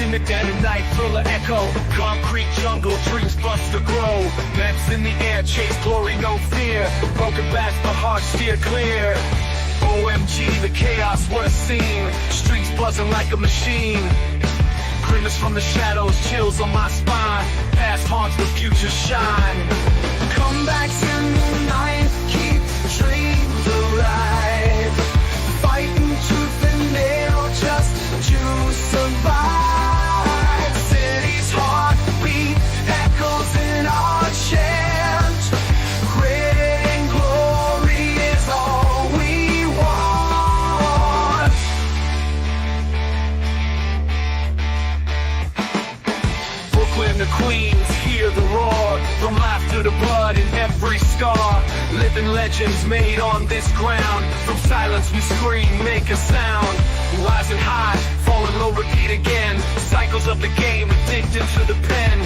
in the dead of night, thriller echo. Concrete jungle, dreams bust to grow. Mets in the air, chase glory, no fear. Broken bats, the heart steer clear. OMG, the chaos, what a scene. Streets buzzing like a machine. Grimace from the shadows, chills on my spine. Past haunts, the future shine. Come back to the night, keep dreams alive. Fighting tooth and nail just to survive. City's heartbeat echoes in our chant. Grit and glory is all we want. Brooklyn to Queens, hear the roar. From laughter to blood in every scar. Living legends made on this ground. From silence we scream, make a sound. Rising high, falling low, repeat again. Cycles of the game, addicted to the pen.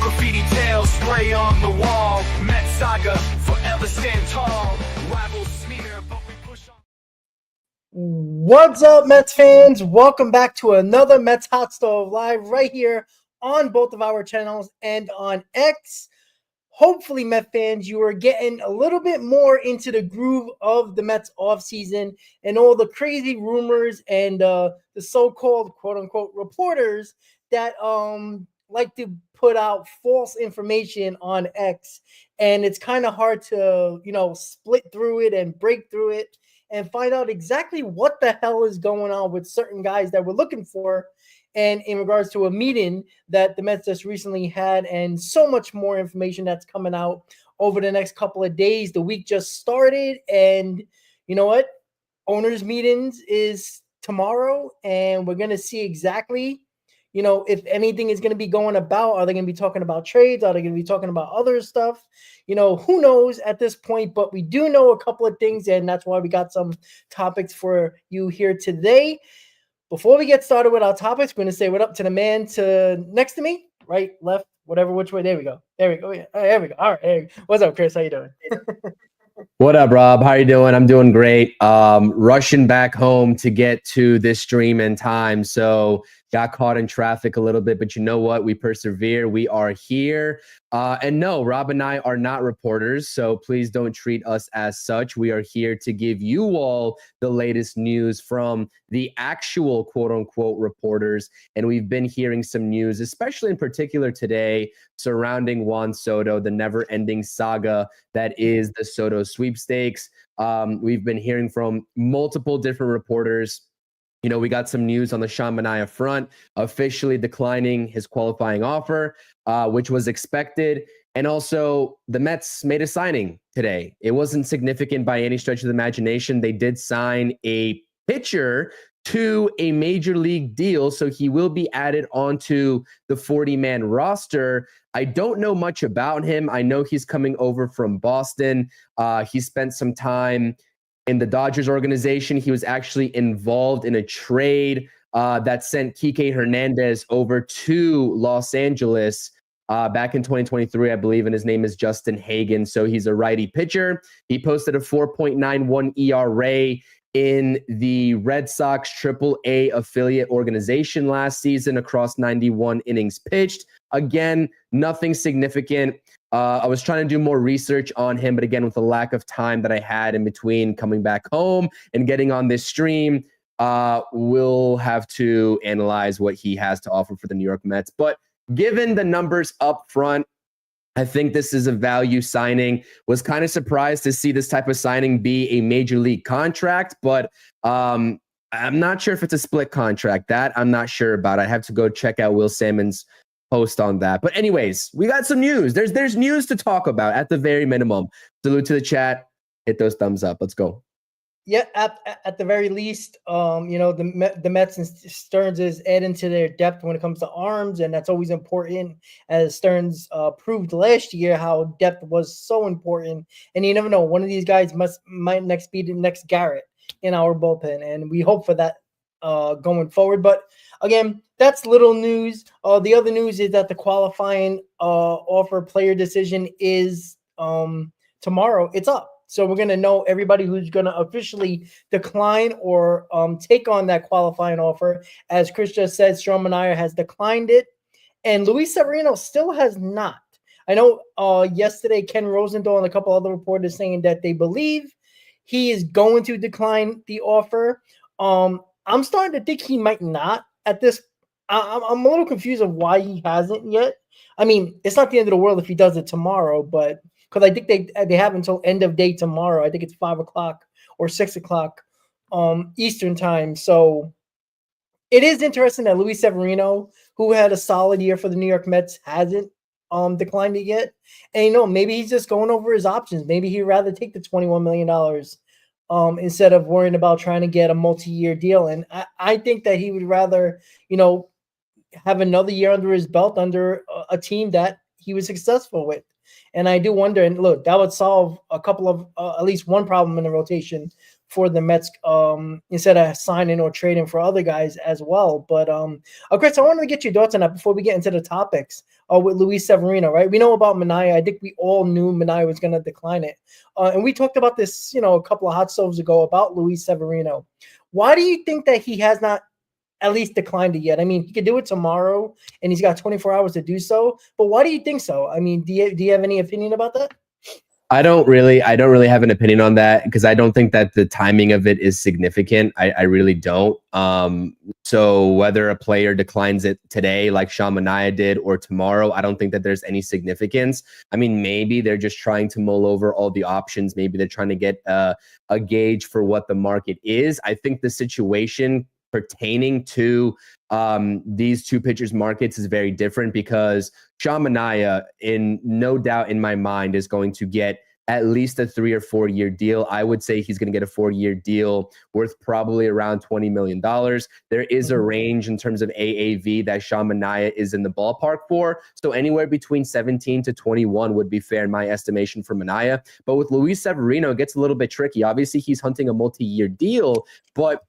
Graffiti tales spray on the wall. Mets saga, forever stand tall. Rivals sneer, but we push on. What's up, Mets fans? Welcome back to another Mets Hot Stove Live right here on both of our channels and on X. Hopefully, Met fans, you are getting a little bit more into the groove of the Mets offseason and all the crazy rumors and the so-called quote-unquote reporters that like to put out false information on X. And it's kind of hard to, split through it and break through it and find out exactly what the hell is going on with certain guys that we're looking for. And in regards to a meeting that the Mets just recently had, and so much more information that's coming out over the next couple of days. The week just started, and you know what? Owners' meetings is tomorrow, and we're going to see exactly, if anything is going to be going about. Are they going to be talking about trades? Are they going to be talking about other stuff? Who knows at this point, but we do know a couple of things, and that's why we got some topics for you here today. Before we get started with our topics, we're going to say what up to the man next to me, right, left, whatever, which way. There we go. Yeah. There we go. All right. Hey, what's up, Chris? How you doing? What up, Rob? How you doing? I'm doing great. Rushing back home to get to this stream in time. So got caught in traffic a little bit, but you know what? We persevere. We are here. And no, Rob and I are not reporters, so please don't treat us as such. We are here to give you all the latest news from the actual quote-unquote reporters. And we've been hearing some news, especially in particular today, surrounding Juan Soto, the never-ending saga that is the Soto sweepstakes. We've been hearing from multiple different reporters. We got some news on the Sean Manaea front, officially declining his qualifying offer, which was expected. And also, the Mets made a signing today. It wasn't significant by any stretch of the imagination. They did sign a pitcher to a major league deal, so he will be added onto the 40-man roster. I don't know much about him. I know he's coming over from Boston. He spent some time in the Dodgers organization. He was actually involved in a trade that sent Kike Hernandez over to Los Angeles back in 2023, I believe, and his name is Justin Hagan. So he's a righty pitcher. He posted a 4.91 ERA in the Red Sox AAA affiliate organization last season across 91 innings pitched. Again, nothing significant. I was trying to do more research on him, but again, with the lack of time that I had in between coming back home and getting on this stream, we'll have to analyze what he has to offer for the New York Mets. But given the numbers up front, I think this is a value signing. Was kind of surprised to see this type of signing be a major league contract, but I'm not sure if it's a split contract. That I'm not sure about. I have to go check out Will Salmon's post on that. But anyways, we got some news. There's news to talk about at the very minimum. Salute to the chat. Hit those thumbs up. Let's go. Yeah, at the very least, the Mets and Stearns is adding to their depth when it comes to arms, and that's always important, as Stearns proved last year how depth was so important. And you never know, one of these guys might next be the next Garrett in our bullpen, and we hope for that going forward. But again, that's little news. The other news is that the qualifying offer player decision is tomorrow. It's up. So we're going to know everybody who's going to officially decline or take on that qualifying offer. As Chris just said, Sean Manaea has declined it, and Luis Severino still has not. I know yesterday Ken Rosenthal and a couple other reporters saying that they believe he is going to decline the offer. I'm starting to think he might not at this. I'm a little confused of why he hasn't yet. I mean, it's not the end of the world if he does it tomorrow, but because I think they have until end of day tomorrow. I think it's 5:00 or 6:00 Eastern time. So it is interesting that Luis Severino, who had a solid year for the New York Mets, hasn't declined it yet. And maybe he's just going over his options. Maybe he'd rather take the $21 million instead of worrying about trying to get a multi-year deal. And I think that he would rather, have another year under his belt under a team that he was successful with. And I do wonder, and look, that would solve a couple of at least one problem in the rotation for the Mets instead of signing or trading for other guys as well. But Chris, I wanted to get your thoughts on that before we get into the topics with Luis Severino, right? We know about Manaea. I think we all knew Manaea was going to decline it. And we talked about this, a couple of hot stoves ago about Luis Severino. Why do you think that he has not at least declined it yet? I mean, he could do it tomorrow, and he's got 24 hours to do so. But why do you think so? I mean, do you have any opinion about that? I don't really have an opinion on that because I don't think that the timing of it is significant. I really don't. So whether a player declines it today, like Sean Manaea did, or tomorrow, I don't think that there's any significance. I mean, maybe they're just trying to mull over all the options. Maybe they're trying to get a gauge for what the market is. I think the situation pertaining to these two pitchers markets is very different because Sean Manaea, in no doubt in my mind, is going to get at least a 3 or 4 year deal. I would say he's going to get a 4-year deal worth probably around $20 million. There is a range in terms of AAV that Sean Manaea is in the ballpark for. So anywhere between 17 to 21 would be fair in my estimation for Manaea. But with Luis Severino, it gets a little bit tricky. Obviously, he's hunting a multi-year deal, but,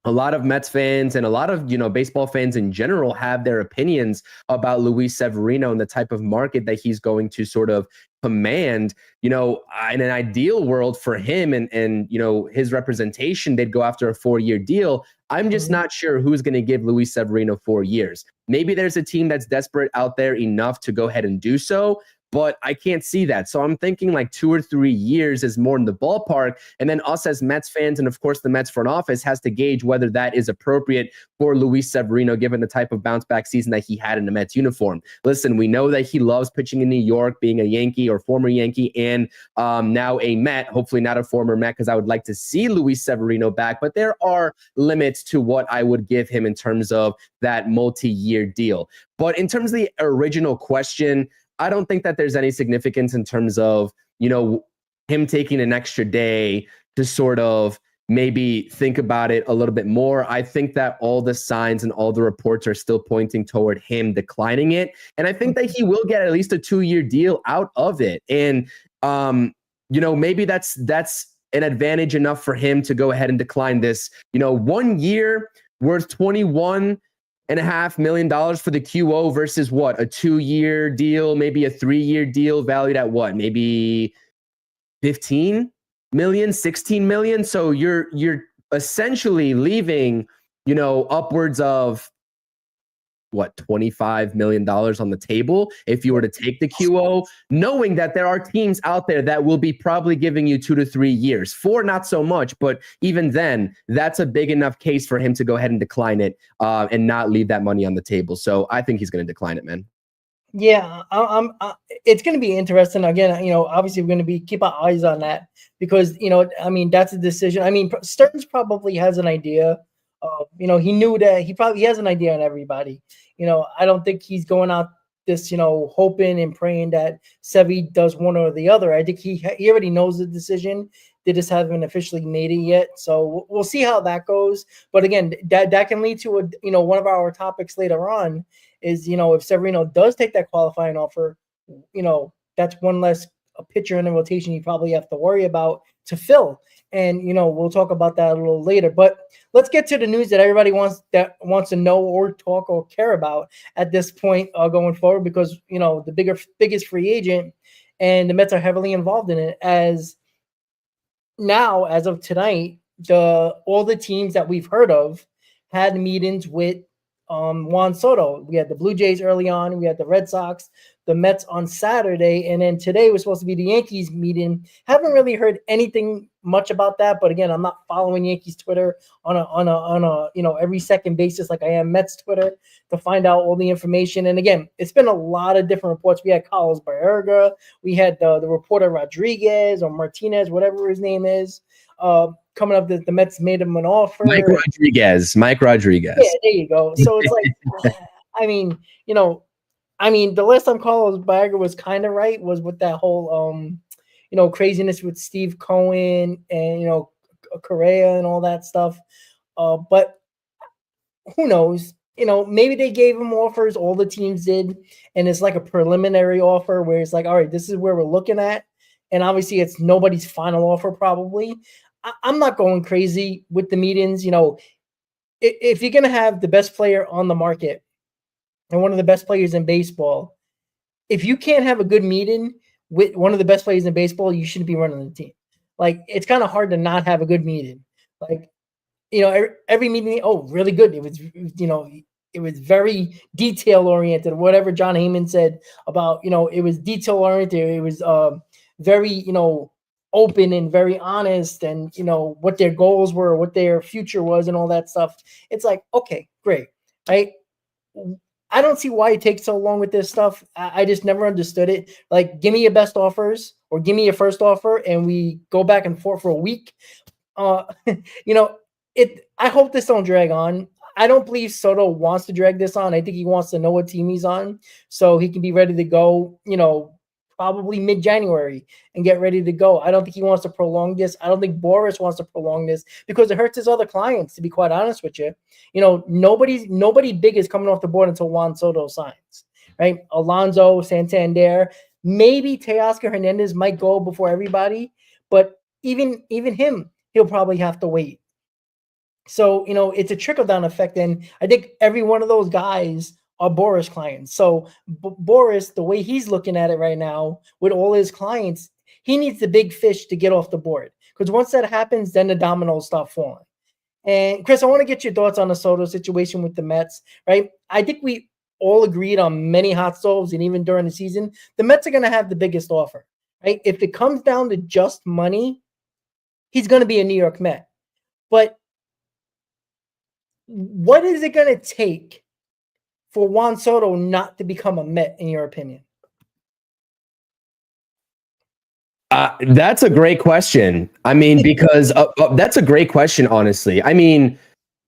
a lot of Mets fans and a lot of, baseball fans in general have their opinions about Luis Severino and the type of market that he's going to sort of command. In an ideal world for him and his representation, they'd go after a 4-year deal. I'm just not sure who's going to give Luis Severino 4 years. Maybe there's a team that's desperate out there enough to go ahead and do so, but I can't see that. So I'm thinking like 2 or 3 years is more in the ballpark. And then us as Mets fans, and of course the Mets front office, has to gauge whether that is appropriate for Luis Severino, given the type of bounce back season that he had in the Mets uniform. Listen, we know that he loves pitching in New York, being a Yankee or former Yankee, and now a Met, hopefully not a former Met, because I would like to see Luis Severino back. But there are limits to what I would give him in terms of that multi-year deal. But in terms of the original question, I don't think that there's any significance in terms of, him taking an extra day to sort of maybe think about it a little bit more. I think that all the signs and all the reports are still pointing toward him declining it. And I think that he will get at least a 2-year deal out of it. And, maybe that's an advantage enough for him to go ahead and decline this, 1 year worth $21.5 million for the QO versus what, a 2-year deal, maybe a 3-year deal valued at what, maybe 15 million, 16 million. So you're essentially leaving, upwards of what, $25 million on the table if you were to take the QO, knowing that there are teams out there that will be probably giving you 2 to 3 years. 4, not so much, but even then, that's a big enough case for him to go ahead and decline it and not leave that money on the table. So I think he's going to decline it, man. Yeah, it's going to be interesting. Again, obviously we're going to keep our eyes on that because, that's a decision. I mean, Stearns probably has an idea. He knew that he has an idea on everybody. I don't think he's going out this, hoping and praying that Sevy does one or the other. I think he already knows the decision. They just haven't officially made it yet. So we'll see how that goes. But again, that can lead to one of our topics later on is, if Severino does take that qualifying offer, that's one less pitcher in the rotation you probably have to worry about to fill. And, we'll talk about that a little later. But let's get to the news that everybody wants to know or talk or care about at this point going forward, because, the biggest free agent, and the Mets are heavily involved in it, as now, as of tonight, all the teams that we've heard of had meetings with Juan Soto. We had the Blue Jays early on. We had the Red Sox, the Mets on Saturday, and then today was supposed to be the Yankees meeting. Haven't really heard anything much about that, but again, I'm not following Yankees Twitter on a every second basis like I am Mets Twitter to find out all the information. And again, it's been a lot of different reports. We had Carlos Baerga, we had the reporter Rodriguez or Martinez, whatever his name is. Coming up that the Mets made him an offer. Mike Rodriguez. Yeah, there you go. So it's like, I mean, the last time Carlos Baerga was kind of right was with that whole, craziness with Steve Cohen and, Correa and all that stuff. But who knows? Maybe they gave him offers, all the teams did, and it's like a preliminary offer where it's like, all right, this is where we're looking at. And obviously it's nobody's final offer probably. I'm not going crazy with the meetings. If you're going to have the best player on the market and one of the best players in baseball, if you can't have a good meeting with one of the best players in baseball, you shouldn't be running the team. Like, it's kind of hard to not have a good meeting. Like, every meeting, really good. It was very detail oriented. Whatever John Heyman said about, it was detail oriented. It was very, open and very honest, and what their goals were, what their future was, and all that stuff. It's like, okay, great. I don't see why it takes so long with this stuff. I just never understood it. Like, give me your best offers or give me your first offer, and we go back and forth for a week. I hope this don't drag on. I don't believe Soto wants to drag this on. I think he wants to know what team he's on so he can be ready to go, probably mid-January and get ready to go. I don't think he wants to prolong this. I don't think Boris wants to prolong this because it hurts his other clients, to be quite honest with you. Nobody big is coming off the board until Juan Soto signs, right? Alonso, Santander, maybe Teoscar Hernandez might go before everybody, but even him, he'll probably have to wait. So, it's a trickle-down effect, and I think every one of those guys are Boris clients. So Boris, the way he's looking at it right now with all his clients, he needs the big fish to get off the board, because once that happens, then the dominoes start falling. And Chris, I want to get your thoughts on the Soto situation with the Mets, right? I think we all agreed on many hot stoves, and even during the season, the Mets are going to have the biggest offer, right? If it comes down to just money, he's going to be a New York Met. But what is it going to take for Juan Soto not to become a Met, in your opinion? That's a great question. I mean, because that's a great question, honestly. I mean,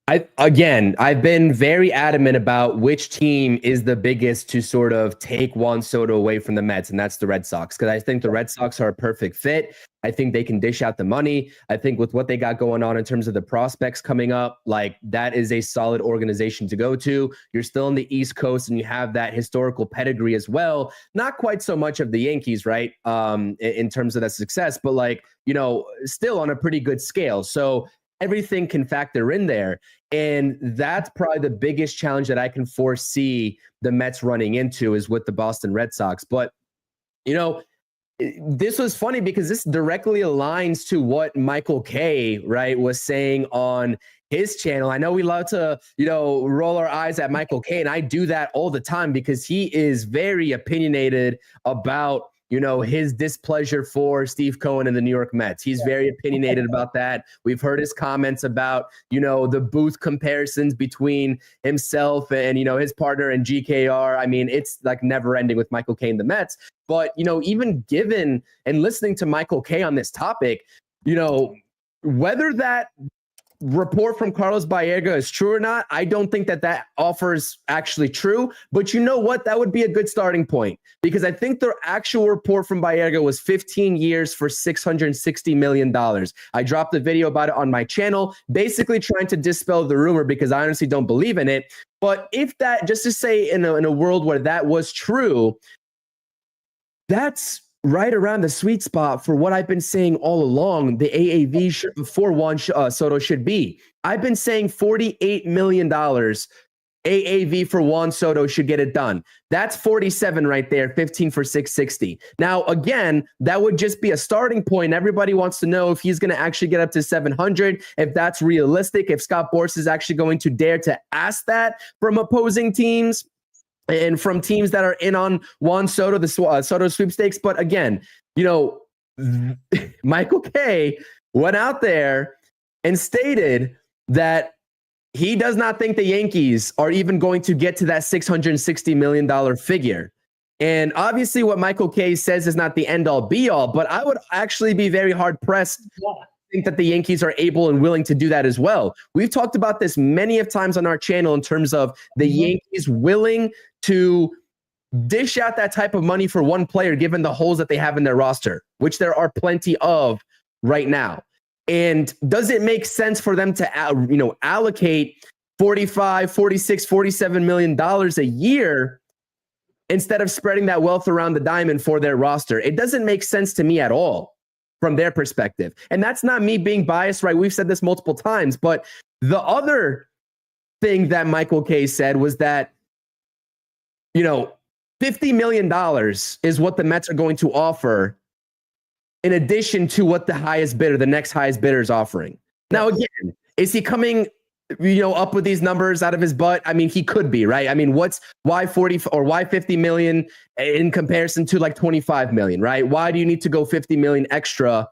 I've been very adamant about which team is the biggest to sort of take Juan Soto away from the Mets, and that's the Red Sox, because I think the Red Sox are a perfect fit. I think they can dish out the money. I think with what they got going on in terms of the prospects coming up, like, that is a solid organization to go to. You're still on the East Coast and you have that historical pedigree as well. Not quite so much of the Yankees, right? In terms of that success, but still on a pretty good scale. So everything can factor in there. And that's probably the biggest challenge that I can foresee the Mets running into is with the Boston Red Sox. But, this was funny because this directly aligns to what Michael Kay, right, was saying on his channel. I know we love to, roll our eyes at Michael Kay, and I do that all the time because he is very opinionated about, his displeasure for Steve Cohen and the New York Mets. He's very opinionated about that. We've heard his comments about, the booth comparisons between himself and, his partner and GKR. I mean, it's like never ending with Michael Kay and the Mets. But, even given and listening to Michael Kay on this topic, whether that report from Carlos Baerga is true or not, I don't think that offer is actually true. But you know what? That would be a good starting point, because I think the actual report from Baerga was 15 years for $660 million. I dropped a video about it on my channel, basically trying to dispel the rumor because I honestly don't believe in it. But if that, just to say in a world where that was true, that's right around the sweet spot for what I've been saying all along the AAV for Juan Soto should be. I've been saying $48 million AAV for Juan Soto should get it done. That's 47 right there, 15 for 660. Now, again, that would just be a starting point. Everybody wants to know if he's going to actually get up to 700, if that's realistic, if Scott Boras is actually going to dare to ask that from opposing teams and from teams that are in on Juan Soto, the Soto sweepstakes. But again, Michael Kay went out there and stated that he does not think the Yankees are even going to get to that $660 million figure. And obviously what Michael Kay says is not the end all be all, but I would actually be very hard pressed to think that the Yankees are able and willing to do that as well. We've talked about this many of times on our channel in terms of the Yankees willing to dish out that type of money for one player, given the holes that they have in their roster, which there are plenty of right now. And does it make sense for them to, allocate 45, 46, 47 million dollars a year instead of spreading that wealth around the diamond for their roster? It doesn't make sense to me at all from their perspective. And that's not me being biased, right? We've said this multiple times, but the other thing that Michael Kay said was that, $50 million is what the Mets are going to offer in addition to what the next highest bidder is offering. Now, again, is he coming, up with these numbers out of his butt? I mean, he could be, right? I mean, why 40 or why 50 million in comparison to like 25 million, right? Why do you need to go 50 million extra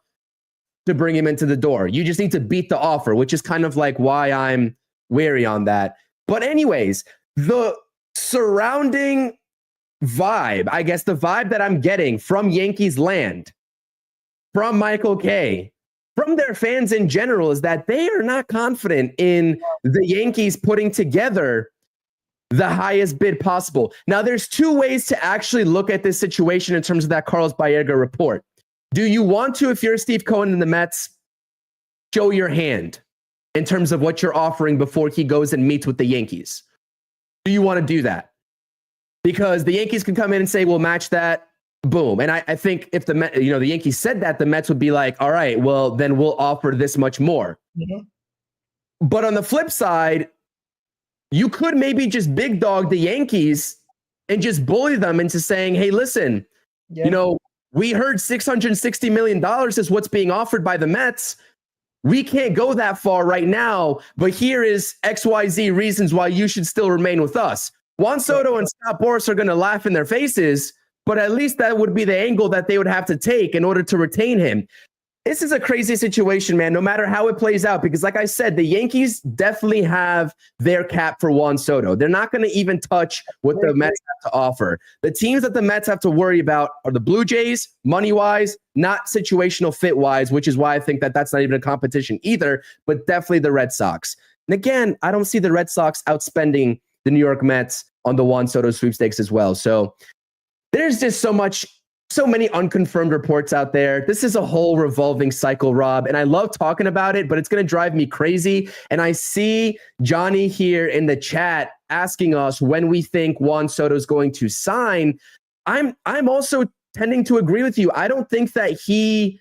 to bring him into the door? You just need to beat the offer, which is kind of like why I'm wary on that. But anyways, the surrounding vibe, I guess the vibe that I'm getting from Yankees land, from Michael Kay, from their fans in general, is that they are not confident in the Yankees putting together the highest bid possible. Now, there's two ways to actually look at this situation in terms of that Carlos Baerga report. Do you want to, if you're Steve Cohen and the Mets, show your hand in terms of what you're offering before he goes and meets with the Yankees? Do you want to do that? Because the Yankees can come in and say, we'll match that. Boom. And I think if the Yankees said that, the Mets would be like, all right, well, then we'll offer this much more. Mm-hmm. But on the flip side, you could maybe just big dog the Yankees and just bully them into saying, hey, listen, we heard $660 million is what's being offered by the Mets. We can't go that far right now, but here is XYZ reasons why you should still remain with us. Juan Soto and Scott Boras are going to laugh in their faces, but at least that would be the angle that they would have to take in order to retain him. This is a crazy situation, man, no matter how it plays out, because like I said, the Yankees definitely have their cap for Juan Soto. They're not going to even touch what the Mets have to offer. The teams that the Mets have to worry about are the Blue Jays, money-wise, not situational fit-wise, which is why I think that that's not even a competition either, but definitely the Red Sox. And again, I don't see the Red Sox outspending the New York Mets on the Juan Soto sweepstakes as well. So there's just so many unconfirmed reports out there. This is a whole revolving cycle, Rob, and I love talking about it, but it's going to drive me crazy. And I see Johnny here in the chat asking us when we think Juan Soto is going to sign. I'm also tending to agree with you. I don't think that he,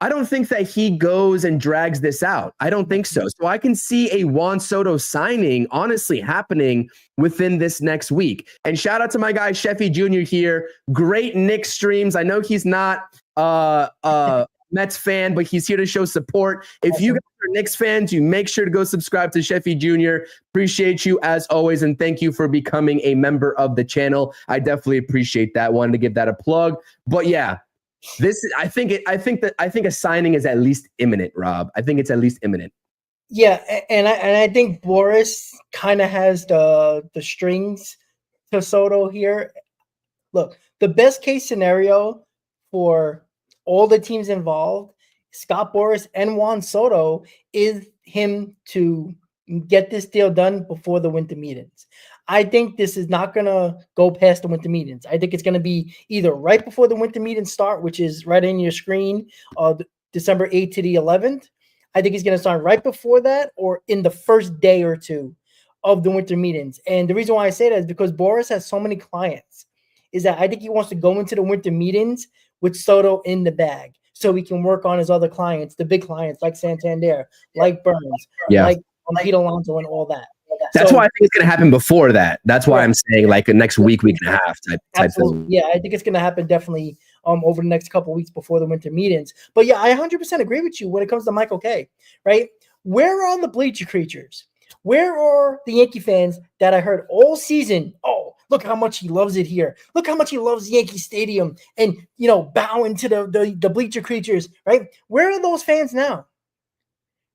I don't think that he goes and drags this out. I don't think so. So I can see a Juan Soto signing honestly happening within this next week. And shout out to my guy, Sheffy Jr. here. Great Knicks streams. I know he's not a Mets fan, but he's here to show support. If you guys are Knicks fans, you make sure to go subscribe to Sheffy Jr. Appreciate you as always. And thank you for becoming a member of the channel. I definitely appreciate that. Wanted to give that a plug. But yeah, I think a signing is at least imminent, Rob. I think it's at least imminent. Yeah, and I think Boras kind of has the strings to Soto here. Look, the best case scenario for all the teams involved, Scott Boras and Juan Soto, is him to get this deal done before the winter meetings. I think this is not going to go past the winter meetings. I think it's going to be either right before the winter meetings start, which is right in your screen, December 8th to the 11th. I think he's going to start right before that or in the first day or two of the winter meetings. And the reason why I say that is because Boras has so many clients, is that I think he wants to go into the winter meetings with Soto in the bag so he can work on his other clients, the big clients like Santander, like Burns, like Pete Alonso and all that. That's why I think it's going to happen before that. That's why I'm saying like a next week and a half type absolutely thing. Yeah, I think it's going to happen definitely over the next couple of weeks before the winter meetings. But yeah, I 100% agree with you when it comes to Michael Kay, right? Where are the bleacher creatures? Where are the Yankee fans that I heard all season? Oh, look how much he loves it here. Look how much he loves Yankee Stadium, and bowing to the bleacher creatures, right? Where are those fans now?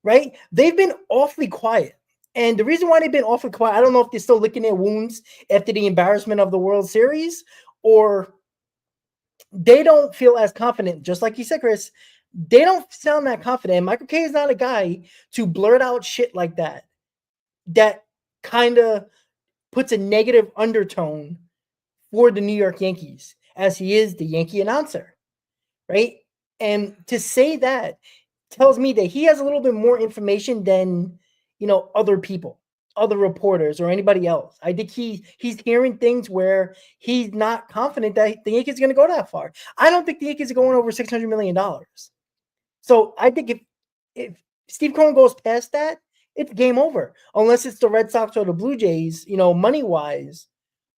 Right? They've been awfully quiet. And the reason why they've been awfully quiet, I don't know if they're still licking their wounds after the embarrassment of the World Series, or they don't feel as confident. Just like you said, Chris, they don't sound that confident. Michael Kay is not a guy to blurt out shit like that. That kind of puts a negative undertone for the New York Yankees, as he is the Yankee announcer, right? And to say that tells me that he has a little bit more information than other people, other reporters, or anybody else. I think he's hearing things where he's not confident that the Yankees are going to go that far. I don't think the Yankees are going over $600 million. So I think if Steve Cohen goes past that, it's game over, unless it's the Red Sox or the Blue Jays, money wise.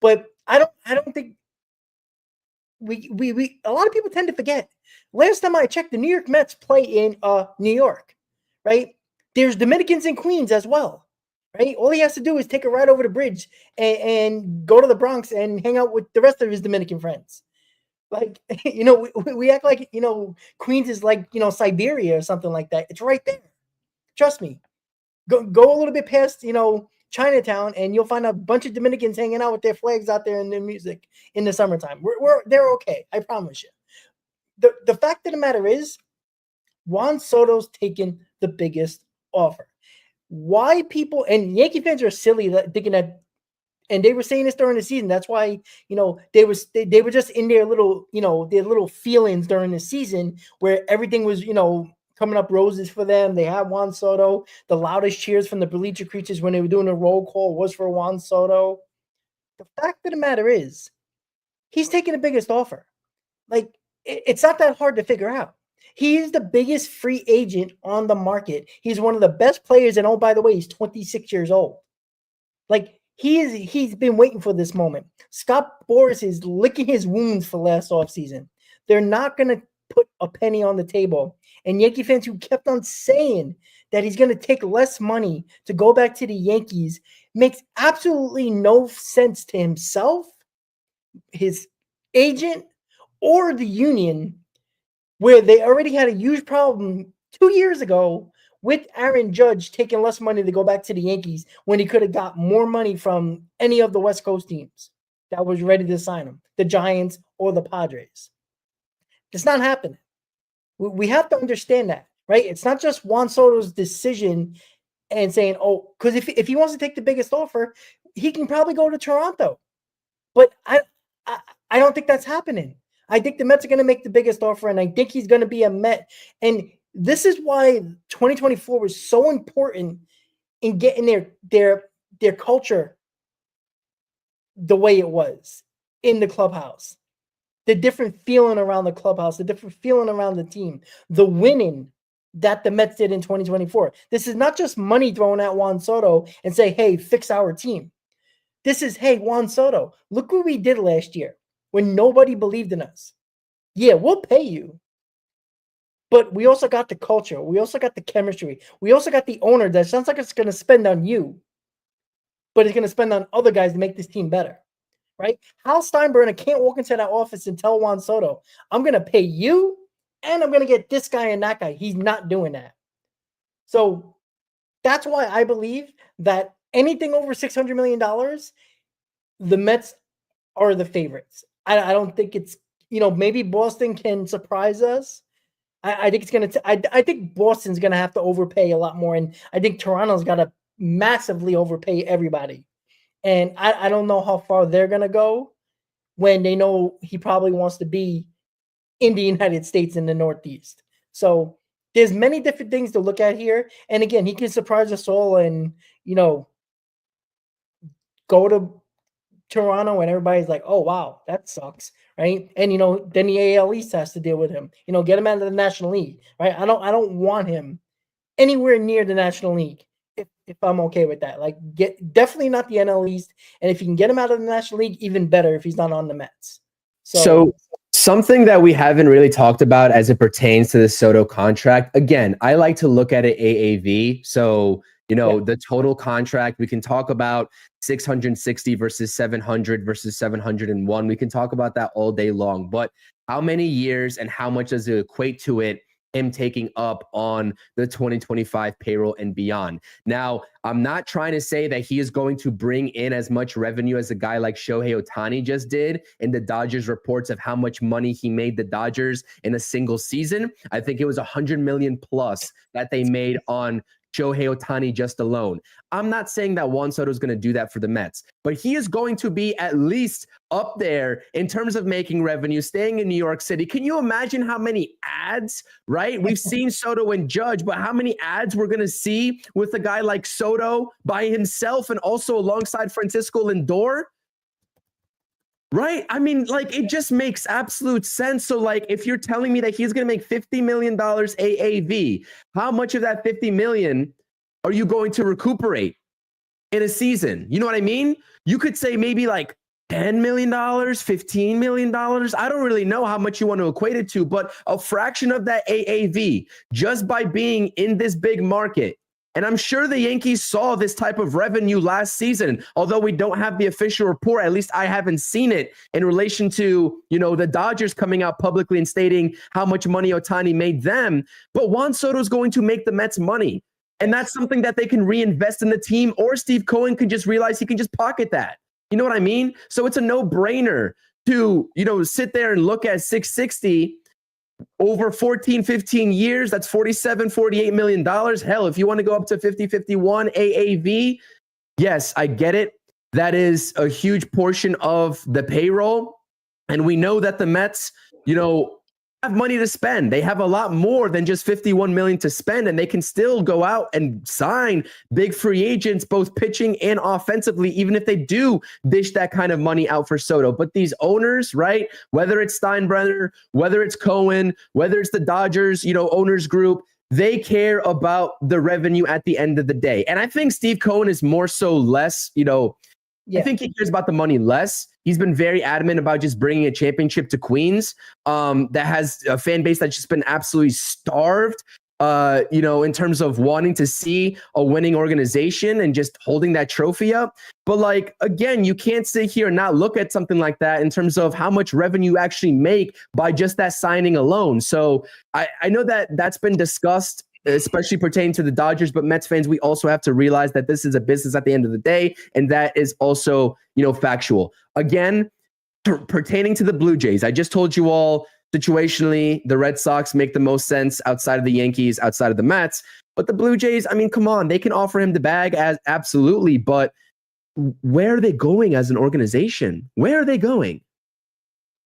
But I don't think we a lot of people tend to forget. Last time I checked, the New York Mets play in New York, right? There's Dominicans in Queens as well, right? All he has to do is take a ride over the bridge and go to the Bronx and hang out with the rest of his Dominican friends. Like, we act like, Queens is like, Siberia or something like that. It's right there. Trust me. Go a little bit past, Chinatown, and you'll find a bunch of Dominicans hanging out with their flags out there and their music in the summertime. They're okay. I promise you. The fact of the matter is, Juan Soto's taken the biggest offer. Why people and Yankee fans are silly thinking that, and they were saying this during the season. That's why they were just in their little their little feelings during the season where everything was coming up roses for them. They had Juan Soto. The loudest cheers from the bleacher creatures when they were doing a roll call was for Juan Soto. The fact of the matter is, he's taking the biggest offer. Like, it's not that hard to figure out. He's the biggest free agent on the market. He's one of the best players, and oh, by the way, he's 26 years old. Like, he's been waiting for this moment. Scott Boras is licking his wounds for last offseason. They're not going to put a penny on the table. And Yankee fans who kept on saying that he's going to take less money to go back to the Yankees makes absolutely no sense to himself, his agent, or the union, where they already had a huge problem 2 years ago with Aaron Judge taking less money to go back to the Yankees when he could have got more money from any of the West Coast teams that was ready to sign him, the Giants or the Padres. It's not happening. We have to understand that, right? It's not just Juan Soto's decision and saying, oh, because if he wants to take the biggest offer, he can probably go to Toronto. But I don't think that's happening. I think the Mets are going to make the biggest offer, and I think he's going to be a Met. And this is why 2024 was so important in getting their culture the way it was in the clubhouse. The different feeling around the clubhouse, the different feeling around the team, the winning that the Mets did in 2024. This is not just money thrown at Juan Soto and say, hey, fix our team. This is, hey, Juan Soto, look what we did last year when nobody believed in us. Yeah, we'll pay you. But we also got the culture. We also got the chemistry. We also got the owner that sounds like it's going to spend on you, but it's going to spend on other guys to make this team better. Right? Hal Steinbrenner can't walk into that office and tell Juan Soto, I'm going to pay you and I'm going to get this guy and that guy. He's not doing that. So that's why I believe that anything over $600 million, the Mets are the favorites. I don't think it's, maybe Boston can surprise us. I think it's going to, I think Boston's going to have to overpay a lot more. And I think Toronto's got to massively overpay everybody. And I don't know how far they're going to go when they know he probably wants to be in the United States in the Northeast. So there's many different things to look at here. And again, he can surprise us all and, go to Toronto and everybody's like, oh, wow, that sucks. Right. And, then the AL East has to deal with him, get him out of the National League. Right. I don't want him anywhere near the National League if I'm okay with that. Like, definitely not the NL East, and if you can get him out of the National League, even better if he's not on the Mets. So something that we haven't really talked about as it pertains to the Soto contract. Again, I like to look at it AAV. So, the total contract, we can talk about 660 versus 700 versus 701. We can talk about that all day long. But how many years and how much does it equate to him taking up on the 2025 payroll and beyond? Now, I'm not trying to say that he is going to bring in as much revenue as a guy like Shohei Ohtani just did in the Dodgers reports of how much money he made the Dodgers in a single season. I think it was 100 million plus that they made on Shohei Ohtani just alone. I'm not saying that Juan Soto is going to do that for the Mets, but he is going to be at least up there in terms of making revenue, staying in New York City. Can you imagine how many ads, right? We've seen Soto and Judge, but how many ads we're going to see with a guy like Soto by himself and also alongside Francisco Lindor? Right? I mean, like, it just makes absolute sense. So, like, if you're telling me that he's going to make $50 million AAV, how much of that $50 million are you going to recuperate in a season? You know what I mean? You could say maybe like $10 million, $15 million. I don't really know how much you want to equate it to, but a fraction of that AAV just by being in this big market. And I'm sure the Yankees saw this type of revenue last season, although we don't have the official report. At least I haven't seen it in relation to, the Dodgers coming out publicly and stating how much money Ohtani made them. But Juan Soto is going to make the Mets money. And that's something that they can reinvest in the team, or Steve Cohen can just realize he can just pocket that. You know what I mean? So it's a no-brainer to, sit there and look at 660 over 14, 15 years. That's $47, $48 million. Hell, if you want to go up to 50, 51 AAV, yes, I get it. That is a huge portion of the payroll. And we know that the Mets, have money to spend. They have a lot more than just 51 million to spend, and they can still go out and sign big free agents, both pitching and offensively, even if they do dish that kind of money out for Soto. But these owners, right, whether it's Steinbrenner, whether it's Cohen, whether it's the Dodgers, owners group, they care about the revenue at the end of the day. And I think Steve Cohen is more so less, I think he cares about the money less. He's been very adamant about just bringing a championship to Queens, that has a fan base that's just been absolutely starved, in terms of wanting to see a winning organization and just holding that trophy up. But like, again, you can't sit here and not look at something like that in terms of how much revenue you actually make by just that signing alone. So I know that that's been discussed, especially pertaining to the Dodgers, but Mets fans, we also have to realize that this is a business at the end of the day, and that is also, factual. Again, pertaining to the Blue Jays, I just told you all situationally, the Red Sox make the most sense outside of the Yankees, outside of the Mets, but the Blue Jays, I mean, come on, they can offer him the bag as absolutely, but where are they going as an organization? Where are they going?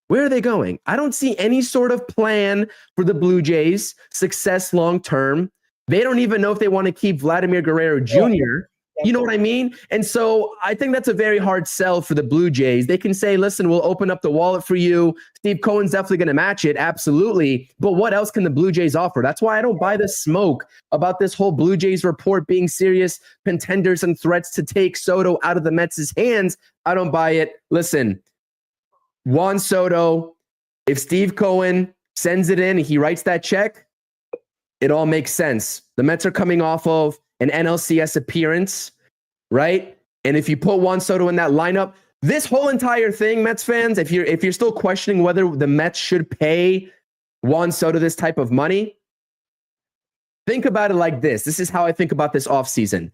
Where are they going? I don't see any sort of plan for the Blue Jays' success long term. They don't even know if they want to keep Vladimir Guerrero Jr. You know what I mean? And so I think that's a very hard sell for the Blue Jays. They can say, listen, we'll open up the wallet for you. Steve Cohen's definitely going to match it. Absolutely. But what else can the Blue Jays offer? That's why I don't buy the smoke about this whole Blue Jays report being serious contenders and threats to take Soto out of the Mets' hands. I don't buy it. Listen, Juan Soto, if Steve Cohen sends it in, he writes that check, it all makes sense. The Mets are coming off of an NLCS appearance, right? And if you put Juan Soto in that lineup, this whole entire thing, Mets fans, if you're still questioning whether the Mets should pay Juan Soto this type of money, think about it like this. This is how I think about this offseason.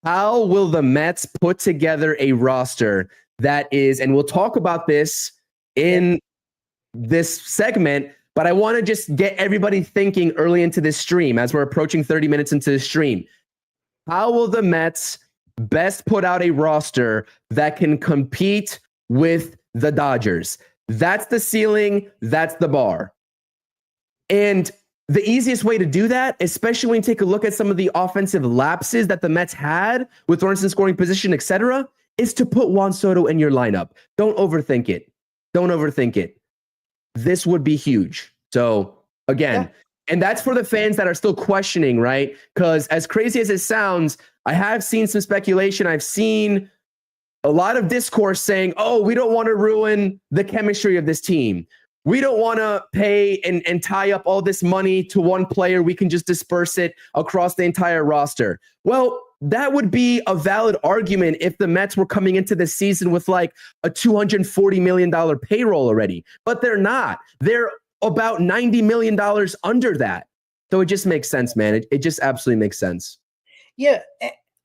How will the Mets put together a roster that is, and we'll talk about this in this segment, but I want to just get everybody thinking early into this stream as we're approaching 30 minutes into the stream. How will the Mets best put out a roster that can compete with the Dodgers? That's the ceiling. That's the bar. And the easiest way to do that, especially when you take a look at some of the offensive lapses that the Mets had with runners in scoring position, etc., is to put Juan Soto in your lineup. Don't overthink it. Don't overthink it. This would be huge. So again, and that's for the fans that are still questioning, right? Because as crazy as it sounds, I have seen some speculation. I've seen a lot of discourse saying, oh, we don't want to ruin the chemistry of this team. We don't want to pay and tie up all this money to one player. We can just disperse it across the entire roster. Well, that would be a valid argument if the Mets were coming into the season with like a $240 million payroll already, but they're not. They're about $90 million under that. So it just makes sense, man. It just absolutely makes sense. Yeah.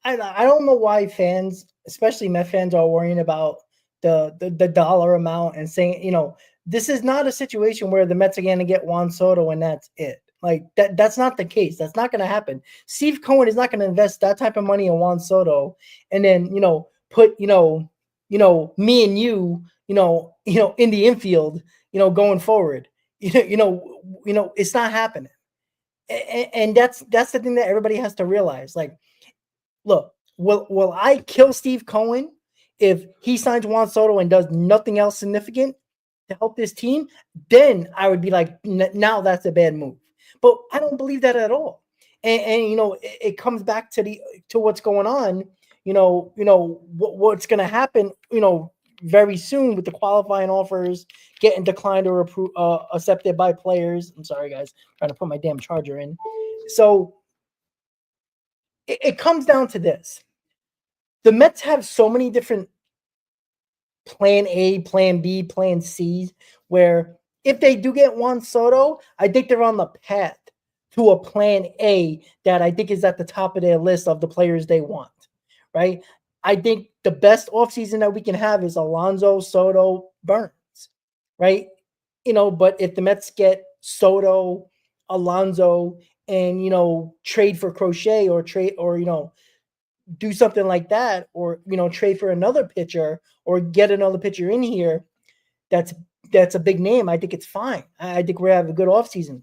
I don't know why fans, especially Met fans, are worrying about the dollar amount and saying, you know, this is not a situation where the Mets are going to get Juan Soto and that's it. Like that's not the case. That's not going to happen. Steve Cohen is not going to invest that type of money in Juan Soto and then, put, me and you in the infield, going forward. It's not happening. And that's the thing that everybody has to realize. Like, look, will I kill Steve Cohen if he signs Juan Soto and does nothing else significant to help this team? Then I would be like, now that's a bad move. But I don't believe that at all. And it comes back to what's going on. What's going to happen. Very soon with the qualifying offers getting declined or accepted by players. I'm sorry, guys, I'm trying to put my damn charger in. So it comes down to this. The Mets have so many different plan A, plan B, plan C, where if they do get Juan Soto, I think they're on the path to a plan A that I think is at the top of their list of the players they want, right? I think the best offseason that we can have is Alonso, Soto, Burns, right? But if the Mets get Soto, Alonso, and, trade for Crochet or do something like that, or, trade for another pitcher or get another pitcher in here that's a big name, I think it's fine. I think we have a good offseason.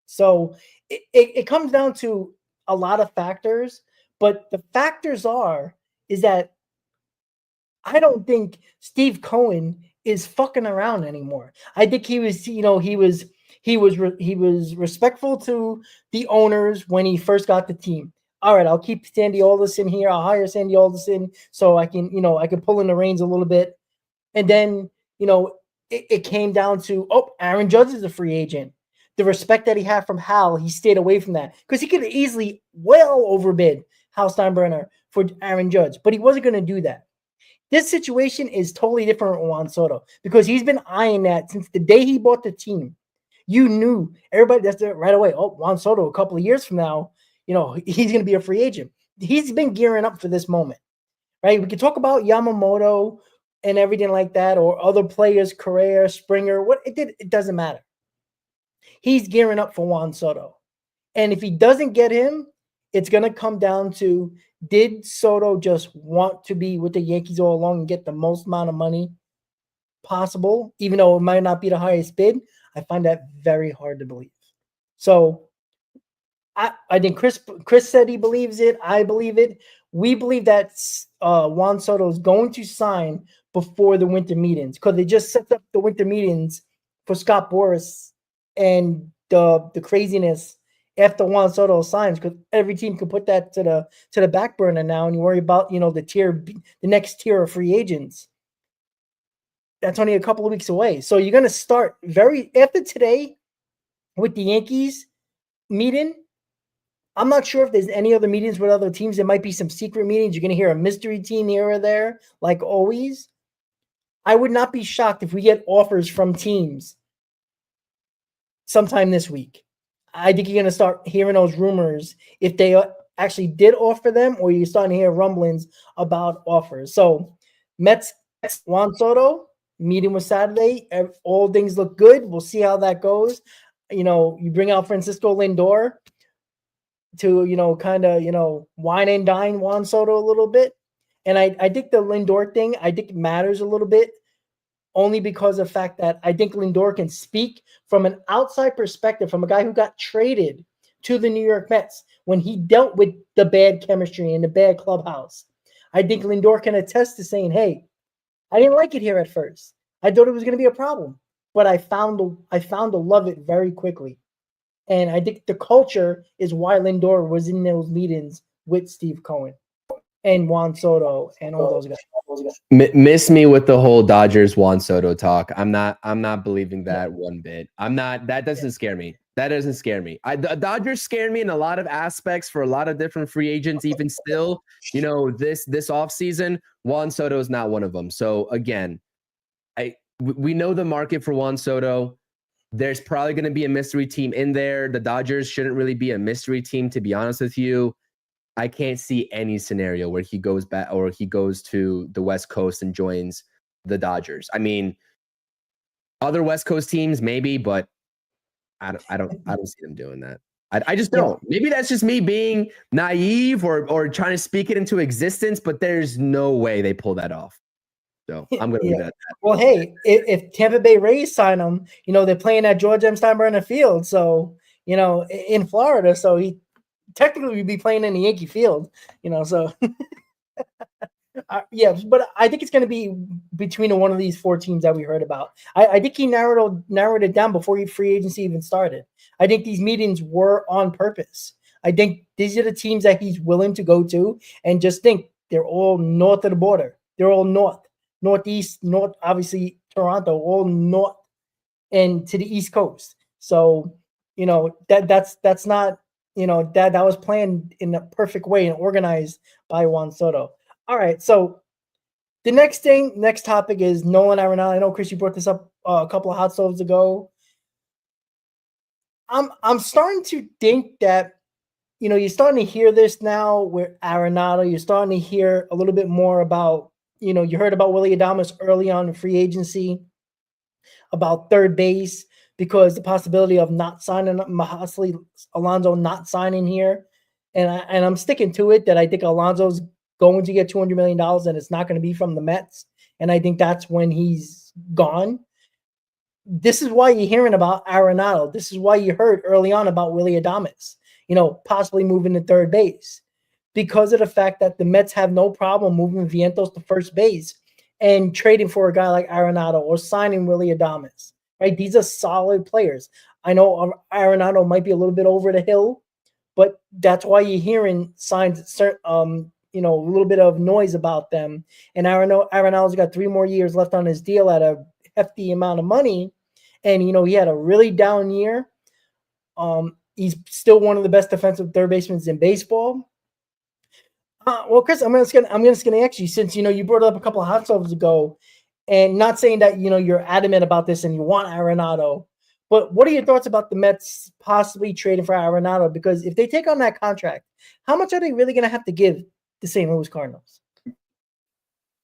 So it comes down to a lot of factors, but the factors is that I don't think Steve Cohen is fucking around anymore. I think he was respectful to the owners when he first got the team. All right, I'll keep Sandy Alderson here. I'll hire Sandy Alderson so I can pull in the reins a little bit. And then, it came down to, Aaron Judge is a free agent. The respect that he had from Hal, he stayed away from that because he could have easily well overbid Hal Steinbrenner for Aaron Judge, but he wasn't going to do that. This situation is totally different with Juan Soto because he's been eyeing that since the day he bought the team. You knew everybody that's there right away. Oh, Juan Soto, a couple of years from now, he's going to be a free agent. He's been gearing up for this moment, right? We can talk about Yamamoto and everything like that, or other players, Correa, Springer. It doesn't matter. He's gearing up for Juan Soto. And if he doesn't get him, it's going to come down to, did Soto just want to be with the Yankees all along and get the most amount of money possible, even though it might not be the highest bid? I find that very hard to believe. So I think Chris said he believes it. I believe it. We believe that Juan Soto is going to sign before the winter meetings because they just set up the winter meetings for Scott Boras and the craziness after Juan Soto signs, because every team can put that to the back burner now, and you worry about the next tier of free agents. That's only a couple of weeks away. So you're going to start after today with the Yankees meeting. I'm not sure if there's any other meetings with other teams. There might be some secret meetings. You're going to hear a mystery team here or there, like always. I would not be shocked if we get offers from teams sometime this week. I think you're going to start hearing those rumors if they actually did offer them, or you're starting to hear rumblings about offers. So Mets, Juan Soto, meeting was Saturday. All things look good. We'll see how that goes. You bring out Francisco Lindor to, kind of, wine and dine Juan Soto a little bit. And I think the Lindor thing, I think matters a little bit, only because of the fact that I think Lindor can speak from an outside perspective, from a guy who got traded to the New York Mets when he dealt with the bad chemistry and the bad clubhouse. I think Lindor can attest to saying, hey, I didn't like it here at first. I thought it was going to be a problem, but I found to love it very quickly. And I think the culture is why Lindor was in those meetings with Steve Cohen and Juan Soto and all those guys. Miss me with the whole Dodgers Juan Soto talk. I'm not believing that one bit. That doesn't scare me. That doesn't scare me. The Dodgers scare me in a lot of aspects for a lot of different free agents. Even still, this offseason, Juan Soto is not one of them. So again, we know the market for Juan Soto. There's probably going to be a mystery team in there. The Dodgers shouldn't really be a mystery team, to be honest with you. I can't see any scenario where he goes back or he goes to the West Coast and joins the Dodgers. I mean, other West Coast teams maybe, but I don't see them doing that. I just don't. Yeah. Maybe that's just me being naive or trying to speak it into existence, but there's no way they pull that off. So I'm going to leave it at that. Well, hey, if Tampa Bay Rays sign him, they're playing at George M. Steinbrenner Field, so in Florida, so he technically would be playing in the Yankee Field, so yeah, but I think it's going to be between one of these four teams that we heard about. I think he narrowed it down before free agency even started. I think these meetings were on purpose. I think these are the teams that he's willing to go to, and just think they're all north of the border. They're all northeast, obviously Toronto, all north and to the East Coast. So, that's not, that was planned in a perfect way and organized by Juan Soto. All right, so the next topic is Nolan Arenado. I know, Chris, you brought this up a couple of hot stoves ago. I'm starting to think that, you're starting to hear this now with Arenado. You're starting to hear a little bit more about, you heard about Willy Adames early on in free agency, about third base, because the possibility of not signing Mahasli Alonso not signing here. And I'm sticking to it that I think Alonso's going to get $200 million and it's not going to be from the Mets. And I think that's when he's gone. This is why you're hearing about Arenado. This is why you heard early on about Willy Adames, possibly moving to third base, because of the fact that the Mets have no problem moving Vientos to first base and trading for a guy like Arenado or signing Willy Adames. Right? These are solid players. I know Arenado might be a little bit over the hill, but that's why you're hearing signs, a little bit of noise about them. And Arenado's got 3 more years left on his deal at a hefty amount of money. And, he had a really down year. He's still one of the best defensive third basemen in baseball. Well, Chris, I'm just gonna ask you, since you brought it up a couple of hot stoves ago, and not saying that you're adamant about this and you want Arenado, but what are your thoughts about the Mets possibly trading for Arenado? Because if they take on that contract, how much are they really going to have to give the St. Louis Cardinals?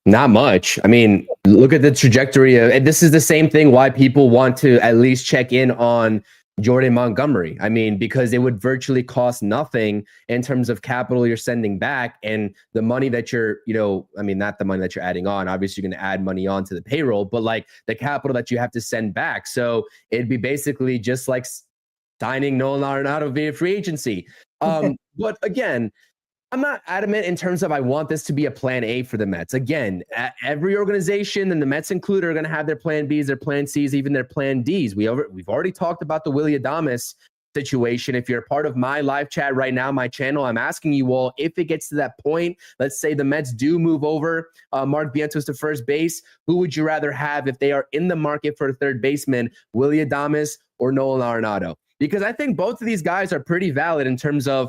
Not much. I mean, look at the trajectory of, and this is the same thing why people want to at least check in on Jordan Montgomery. I mean, because it would virtually cost nothing in terms of capital you're sending back, and the money that you're, not the money that you're adding on. Obviously, you're going to add money on to the payroll, but like the capital that you have to send back. So it'd be basically just like signing Nolan Arenado via free agency. But again, I'm not adamant in terms of I want this to be a plan A for the Mets. Again, every organization, and the Mets included, are going to have their plan Bs, their plan Cs, even their plan Ds. We've already talked about the Willy Adames situation. If you're a part of my live chat right now, my channel, I'm asking you all, if it gets to that point, let's say the Mets do move over Mark Vientos to first base, who would you rather have if they are in the market for a third baseman, Willy Adames or Nolan Arenado? Because I think both of these guys are pretty valid in terms of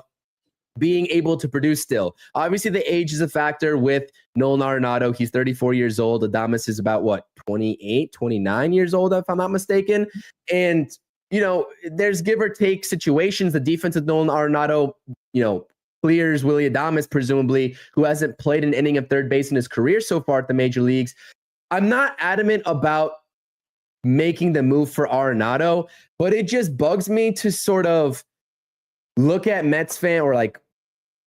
being able to produce still. Obviously, the age is a factor with Nolan Arenado. He's 34 years old. Adames is about, 28, 29 years old, if I'm not mistaken. And, there's give or take situations. The defense of Nolan Arenado, clears Willy Adames, presumably, who hasn't played an inning of third base in his career so far at the major leagues. I'm not adamant about making the move for Arenado, but it just bugs me to sort of look at Mets fan or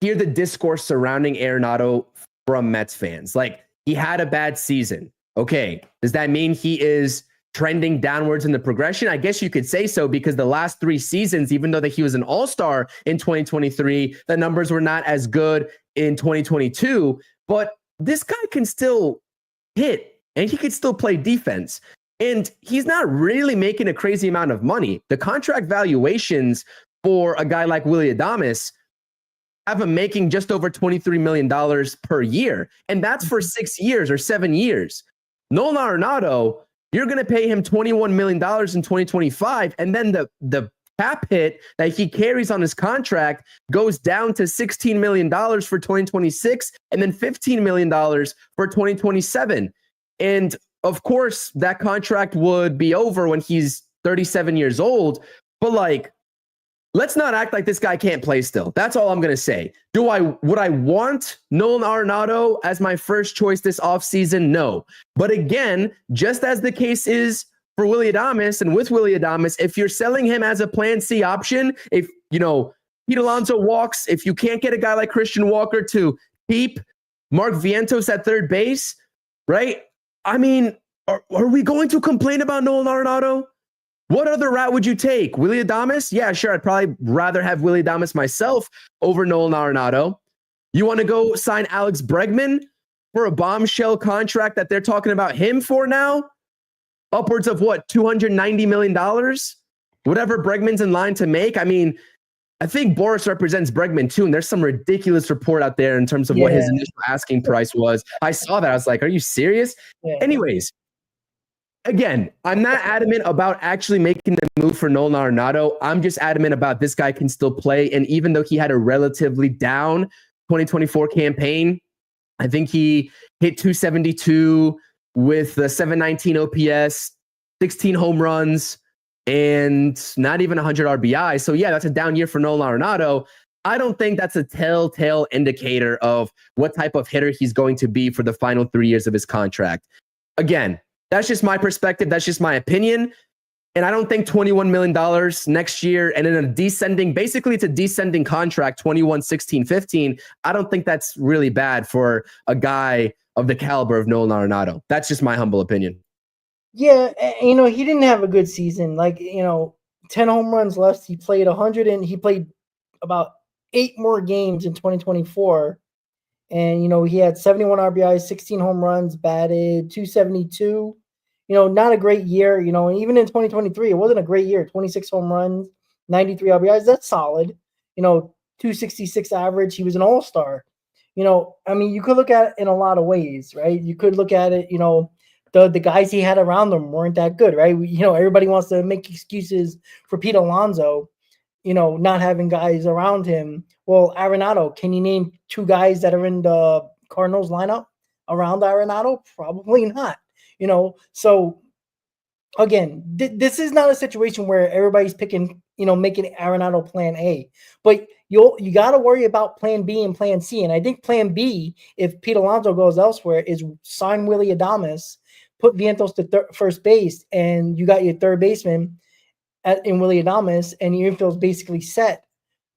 hear the discourse surrounding Arenado from Mets fans. Like, he had a bad season. Okay. Does that mean he is trending downwards in the progression? I guess you could say so, because the last 3 seasons, even though that he was an all-star in 2023, the numbers were not as good in 2022, but this guy can still hit and he can still play defense. And he's not really making a crazy amount of money. The contract valuations for a guy like Willy Adames, have him making just over $23 million per year. And that's for 6 years or 7 years. Nolan Arenado, you're going to pay him $21 million in 2025. And then the cap hit that he carries on his contract goes down to $16 million for 2026 and then $15 million for 2027. And of course, that contract would be over when he's 37 years old. But like, let's not act like this guy can't play still. That's all I'm going to say. Would I want Nolan Arenado as my first choice this offseason? No. But again, just as the case is for Willy Adames and with Willy Adames, if you're selling him as a plan C option, if, Pete Alonso walks, if you can't get a guy like Christian Walker to keep Mark Vientos at third base, right? I mean, are we going to complain about Nolan Arenado? What other route would you take? Willy Adames? Yeah, sure. I'd probably rather have Willy Adames myself over Nolan Arenado. You want to go sign Alex Bregman for a bombshell contract that they're talking about him for now? Upwards of what, $290 million? Whatever Bregman's in line to make. I mean, I think Boris represents Bregman too, and there's some ridiculous report out there in terms of what his initial asking price was. I saw that. I was like, are you serious? Yeah. Anyways, again, I'm not adamant about actually making the move for Nolan Arenado. I'm just adamant about this guy can still play. And even though he had a relatively down 2024 campaign, I think he hit 272 with the 719 OPS, 16 home runs, and not even 100 RBI. So yeah, that's a down year for Nolan Arenado. I don't think that's a telltale indicator of what type of hitter he's going to be for the final 3 years of his contract. Again, that's just my perspective. That's just my opinion. And I don't think $21 million next year and in basically it's a descending contract, 21, 16, 15. I don't think that's really bad for a guy of the caliber of Nolan Arenado. That's just my humble opinion. Yeah, he didn't have a good season. 10 home runs left. He played 100 and he played about 8 more games in 2024. And, he had 71 RBIs, 16 home runs, batted 272. Not a great year, and even in 2023, it wasn't a great year. 26 home runs, 93 RBIs. That's solid. 266 average. He was an all-star. You could look at it in a lot of ways, right? You could look at it, the guys he had around him weren't that good, right? Everybody wants to make excuses for Pete Alonso, not having guys around him. Well, Arenado, can you name 2 guys that are in the Cardinals lineup around Arenado? Probably not. So again, this is not a situation where everybody's picking, making Arenado plan A, but you got to worry about plan B and plan C. And I think plan B, if Pete Alonso goes elsewhere, is sign Willy Adames, put Vientos to first base, and you got your third baseman in Willy Adames, and your infield's basically set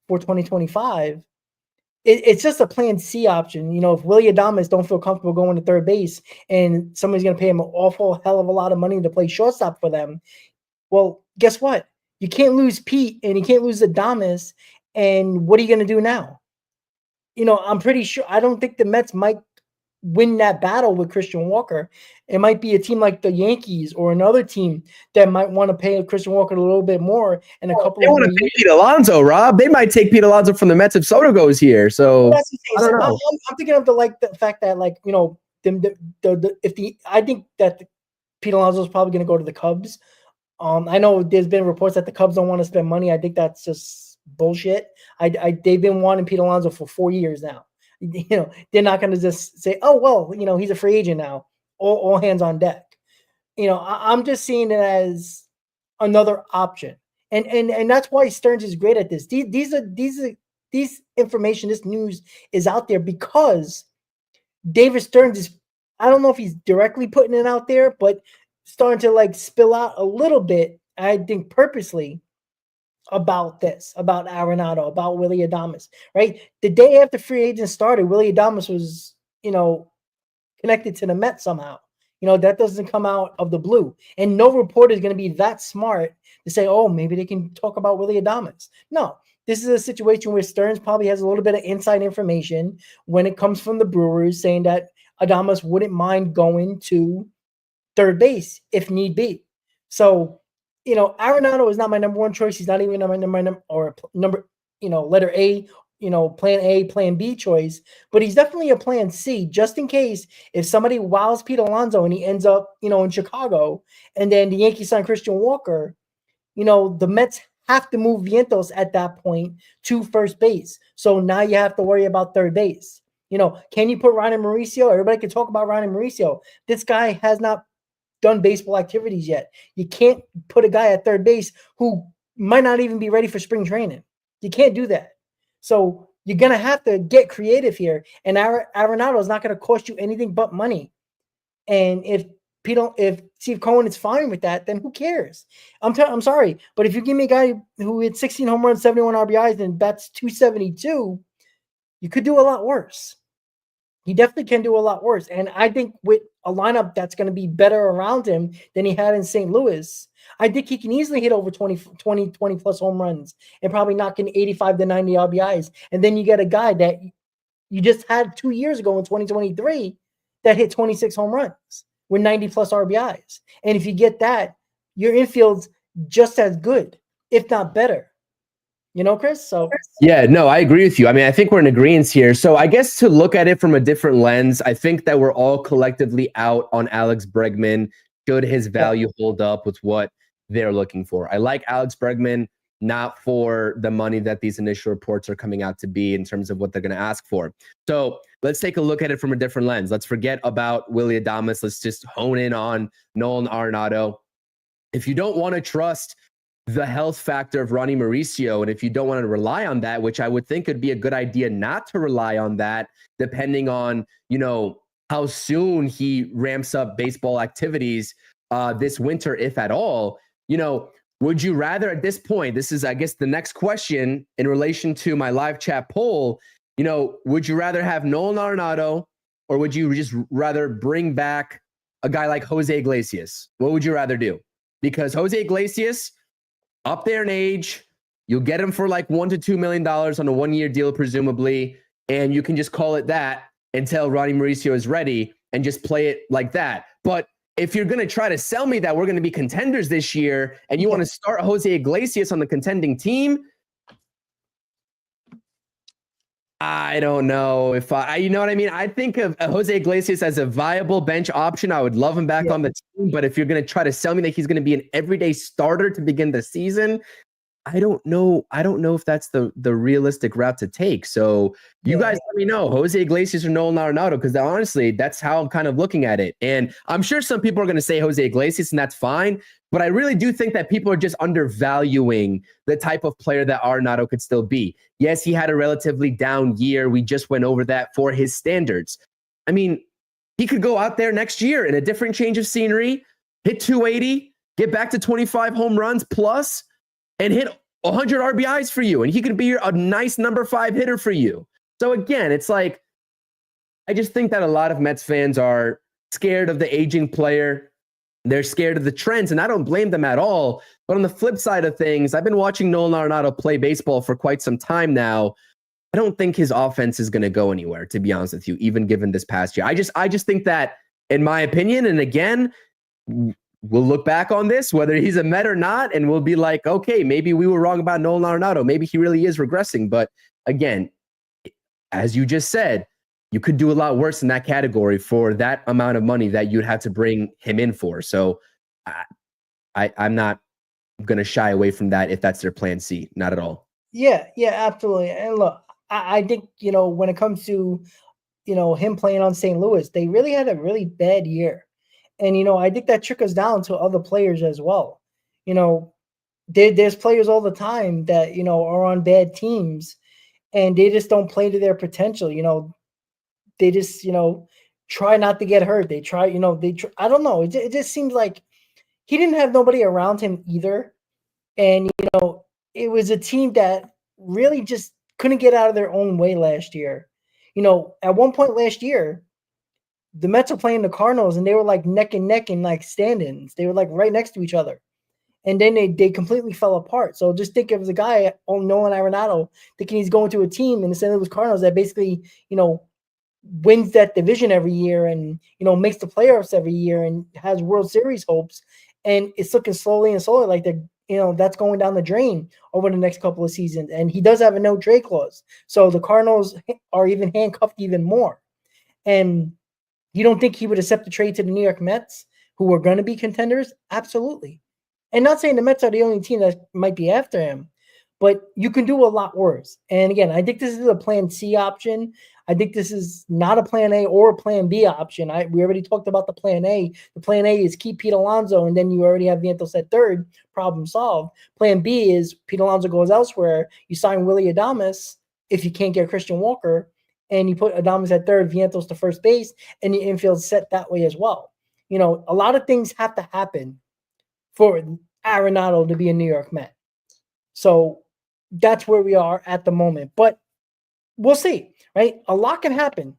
for 2025. It's just a plan C option. If Willy Adames don't feel comfortable going to third base and somebody's going to pay him an awful hell of a lot of money to play shortstop for them, well, guess what? You can't lose Pete and you can't lose Adames. And what are you going to do now? I'm pretty sure, I don't think the Mets might win that battle with Christian Walker. It might be a team like the Yankees or another team that might want to pay Christian Walker a little bit more and a couple. They want to pay Pete Alonso, Rob. They might take Pete Alonso from the Mets if Soto goes here. So that's the thing. I'm thinking of the fact that I think that Pete Alonso is probably going to go to the Cubs. I know there's been reports that the Cubs don't want to spend money. I think that's just bullshit. They've been wanting Pete Alonso for 4 years now. They're not going to just say, oh, well, he's a free agent now. All hands on deck. I'm just seeing it as another option. And that's why Stearns is great at this. These information, this news is out there because David Stearns is, I don't know if he's directly putting it out there, but starting to spill out a little bit, I think purposely, about this, about Arenado, about Willy Adames, right? The day after free agent started, Willy Adames was, connected to the Mets somehow. That doesn't come out of the blue. And no reporter is going to be that smart to say, oh, maybe they can talk about Willy Adames. No, this is a situation where Stearns probably has a little bit of inside information when it comes from the Brewers saying that Adames wouldn't mind going to third base if need be. So, Arenado is not my number one choice. He's not even my number or number, letter A plan A, plan B choice, but he's definitely a plan C just in case if somebody wows Pete Alonso and he ends up, in Chicago, and then the Yankees sign Christian Walker, the Mets have to move Vientos at that point to first base. So now you have to worry about third base. Can you put Ronnie Mauricio? Everybody can talk about Ronnie Mauricio. This guy has not done baseball activities yet. You can't put a guy at third base who might not even be ready for spring training. You can't do that. So you're going to have to get creative here. And Arenado is not going to cost you anything but money. And if Steve Cohen is fine with that, then who cares? I'm sorry. But if you give me a guy who hit 16 home runs, 71 RBIs, and bats 272, you could do a lot worse. He definitely can do a lot worse. And I think with a lineup that's going to be better around him than he had in St. Louis, I think he can easily hit over 20 plus home runs and probably knock in 85 to 90 RBIs. And then you get a guy that you just had 2 years ago in 2023 that hit 26 home runs with 90 plus RBIs. And if you get that, your infield's just as good, if not better. Chris? So yeah, no, I agree with you. I mean, I think we're in agreement here. So I guess to look at it from a different lens, I think that we're all collectively out on Alex Bregman. Should his value hold up with what they're looking for? I like Alex Bregman, not for the money that these initial reports are coming out to be in terms of what they're going to ask for. So let's take a look at it from a different lens. Let's forget about Willy Adames. Let's just hone in on Nolan Arenado. If you don't want to trust the health factor of Ronnie Mauricio, and if you don't want to rely on that, which I would think would be a good idea not to rely on that, depending on, how soon he ramps up baseball activities this winter, if at all, would you rather at this point, this is, I guess, the next question in relation to my live chat poll, would you rather have Nolan Arenado, or would you just rather bring back a guy like Jose Iglesias? What would you rather do? Because Jose Iglesias, up there in age, you'll get him for like $1 to $2 million on a 1-year deal, presumably, and you can just call it that until Ronnie Mauricio is ready and just play it like that. But if you're going to try to sell me that we're going to be contenders this year and you want to start Jose Iglesias on the contending team, I don't know if you know what I mean? I think of Jose Iglesias as a viable bench option. I would love him back on the team, but if you're going to try to sell me that he's going to be an everyday starter to begin the season, I don't know if that's the realistic route to take. So you guys let me know, Jose Iglesias or Nolan Arenado, because honestly, that's how I'm kind of looking at it. And I'm sure some people are going to say Jose Iglesias, and that's fine. But I really do think that people are just undervaluing the type of player that Arenado could still be. Yes, he had a relatively down year. We just went over that for his standards. I mean, he could go out there next year in a different change of scenery, hit 280, get back to 25 home runs plus, and hit 100 RBIs for you. And he could be a nice number 5 hitter for you. So again, it's like, I just think that a lot of Mets fans are scared of the aging player. They're scared of the trends, and I don't blame them at all. But on the flip side of things, I've been watching Nolan Arenado play baseball for quite some time now. I don't think his offense is going to go anywhere, to be honest with you, even given this past year. I just think that, in my opinion, and again, we'll look back on this, whether he's a Met or not, and we'll be like, okay, maybe we were wrong about Nolan Arenado. Maybe he really is regressing. But again, as you just said, you could do a lot worse in that category for that amount of money that you'd have to bring him in for. So I'm not going to shy away from that if that's their plan C. Not at all. Yeah, absolutely. And look, I think, when it comes to, him playing on St. Louis, they really had a really bad year. And, I think that trickles down to other players as well. There's players all the time that, are on bad teams and they just don't play to their potential. They just, try not to get hurt. They try, I don't know. It just seems like he didn't have nobody around him either. And, it was a team that really just couldn't get out of their own way last year. At one point last year, the Mets were playing the Cardinals and they were like neck and neck in like stand-ins. They were like right next to each other. And then they completely fell apart. So just think of the guy, Nolan Arenado, thinking he's going to a team in the St. Louis Cardinals that basically, wins that division every year and, makes the playoffs every year and has World Series hopes. And it's looking slowly and slowly like they're that's going down the drain over the next couple of seasons. And he does have a no trade clause. So the Cardinals are even handcuffed even more. And you don't think he would accept the trade to the New York Mets, who are going to be contenders? Absolutely. And not saying the Mets are the only team that might be after him, but you can do a lot worse. And again, I think this is a plan C option. I think this is not a plan A or a plan B option. We already talked about the plan A. The plan A is keep Pete Alonso, and then you already have Vientos at third, problem solved. Plan B is Pete Alonso goes elsewhere. You sign Willie Adames if you can't get Christian Walker, and you put Adames at third, Vientos to first base, and your infield set that way as well. A lot of things have to happen for Arenado to be a New York Met. So that's where we are at the moment. But we'll see, right? A lot can happen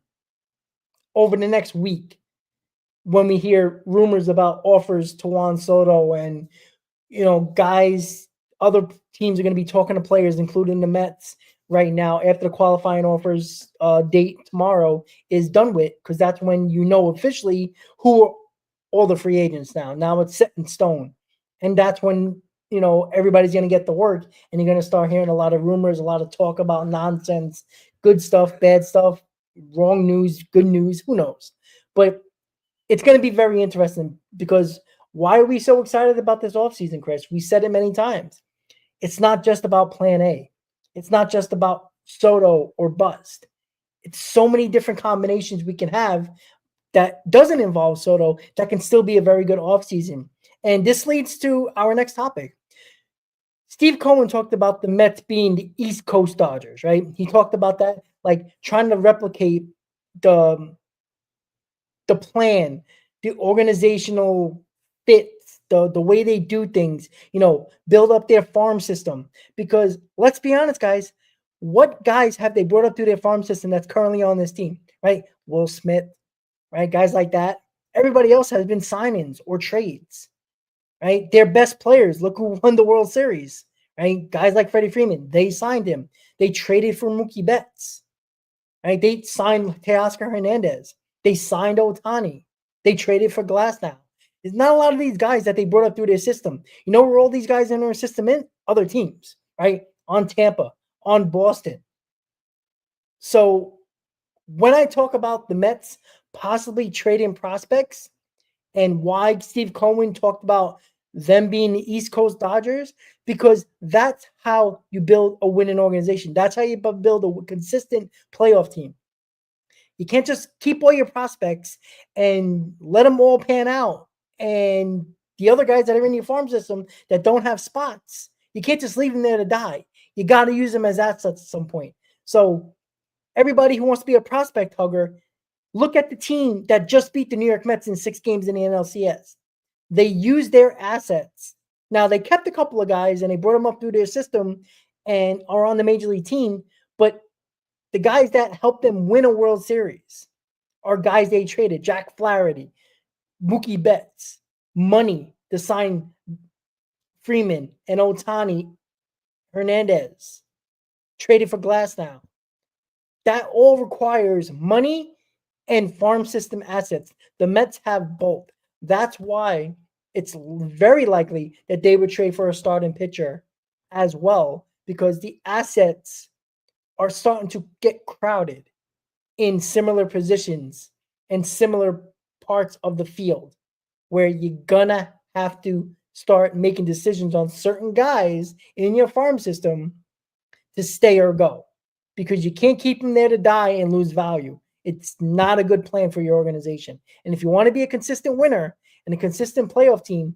over the next week when we hear rumors about offers to Juan Soto and, guys, other teams are going to be talking to players, including the Mets right now after the qualifying offers date tomorrow is done with, because that's when officially who are all the free agents now. Now it's set in stone. And that's when, everybody's going to get to work, and you're going to start hearing a lot of rumors, a lot of talk about nonsense, good stuff, bad stuff, wrong news, good news, who knows? But it's going to be very interesting, because why are we so excited about this offseason, Chris? We said it many times. It's not just about plan A. It's not just about Soto or bust. It's so many different combinations we can have that doesn't involve Soto that can still be a very good offseason. And this leads to our next topic. Steve Cohen talked about the Mets being the East Coast Dodgers, right? He talked about that, like trying to replicate the plan, the organizational fits, the way they do things, build up their farm system. Because let's be honest, guys, what guys have they brought up through their farm system that's currently on this team, right? Will Smith, right? Guys like that. Everybody else has been sign-ins or trades, right? Their best players, look who won the World Series, right? Guys like Freddie Freeman, they signed him. They traded for Mookie Betts, right? They signed Teoscar Hernandez. They signed Ohtani. They traded for Glasnow. There's not a lot of these guys that they brought up through their system. You know where all these guys in their system in? Other teams, right? On Tampa, on Boston. So when I talk about the Mets possibly trading prospects and why Steve Cohen talked about them being the East Coast Dodgers, because that's how you build a winning organization. That's how you build a consistent playoff team. You can't just keep all your prospects and let them all pan out. And the other guys that are in your farm system that don't have spots, you can't just leave them there to die. You got to use them as assets at some point. So everybody who wants to be a prospect hugger, look at the team that just beat the New York Mets in 6 games in the NLCS. They used their assets. Now, they kept a couple of guys and they brought them up through their system and are on the major league team, but the guys that helped them win a World Series are guys they traded. Jack Flaherty, Mookie Betts, money to sign Freeman and Ohtani, Hernandez, traded for Glasnow. That all requires money and farm system assets. The Mets have both. That's why it's very likely that they would trade for a starting pitcher as well, because the assets are starting to get crowded in similar positions and similar parts of the field, where you're gonna have to start making decisions on certain guys in your farm system to stay or go, because you can't keep them there to die and lose value. It's not a good plan for your organization. And if you want to be a consistent winner and a consistent playoff team,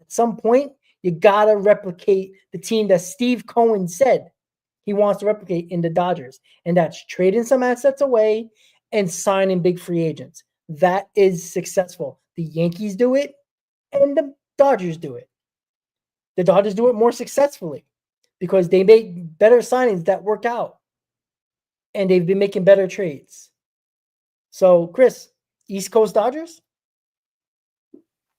at some point, you got to replicate the team that Steve Cohen said he wants to replicate in the Dodgers. And that's trading some assets away and signing big free agents. That is successful. The Yankees do it and the Dodgers do it. The Dodgers do it more successfully because they make better signings that work out. And they've been making better trades. So, Chris, East Coast Dodgers?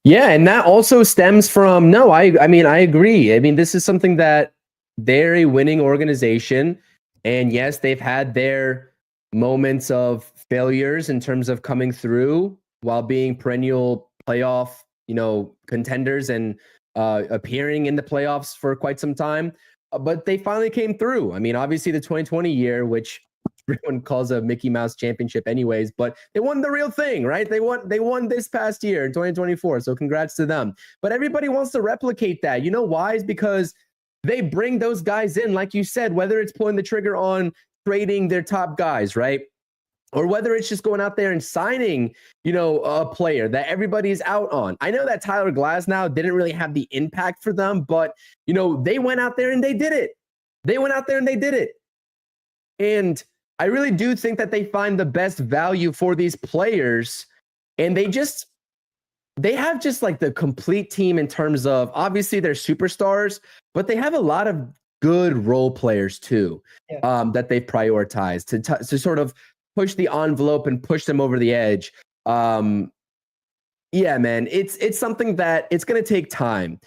Yeah, and that also stems from I mean, I agree. I mean, this is something that they're a winning organization. And yes, they've had their moments of failures in terms of coming through while being perennial playoff, contenders and appearing in the playoffs for quite some time, but they finally came through. I mean, obviously the 2020 year, which everyone calls a Mickey Mouse championship anyways, but they won the real thing, right? They won this past year in 2024. So congrats to them. But everybody wants to replicate that. You know why? Is because they bring those guys in, like you said, whether it's pulling the trigger on trading their top guys, right? Or whether it's just going out there and signing, a player that everybody's out on. I know that Tyler Glasnow didn't really have the impact for them, but, they went out there and they did it. And I really do think that they find the best value for these players. And they have just like the complete team in terms of, obviously they're superstars, but they have a lot of good role players too, that they've prioritized to sort of push the envelope and push them over the edge. Yeah, man, it's something that it's going to take time.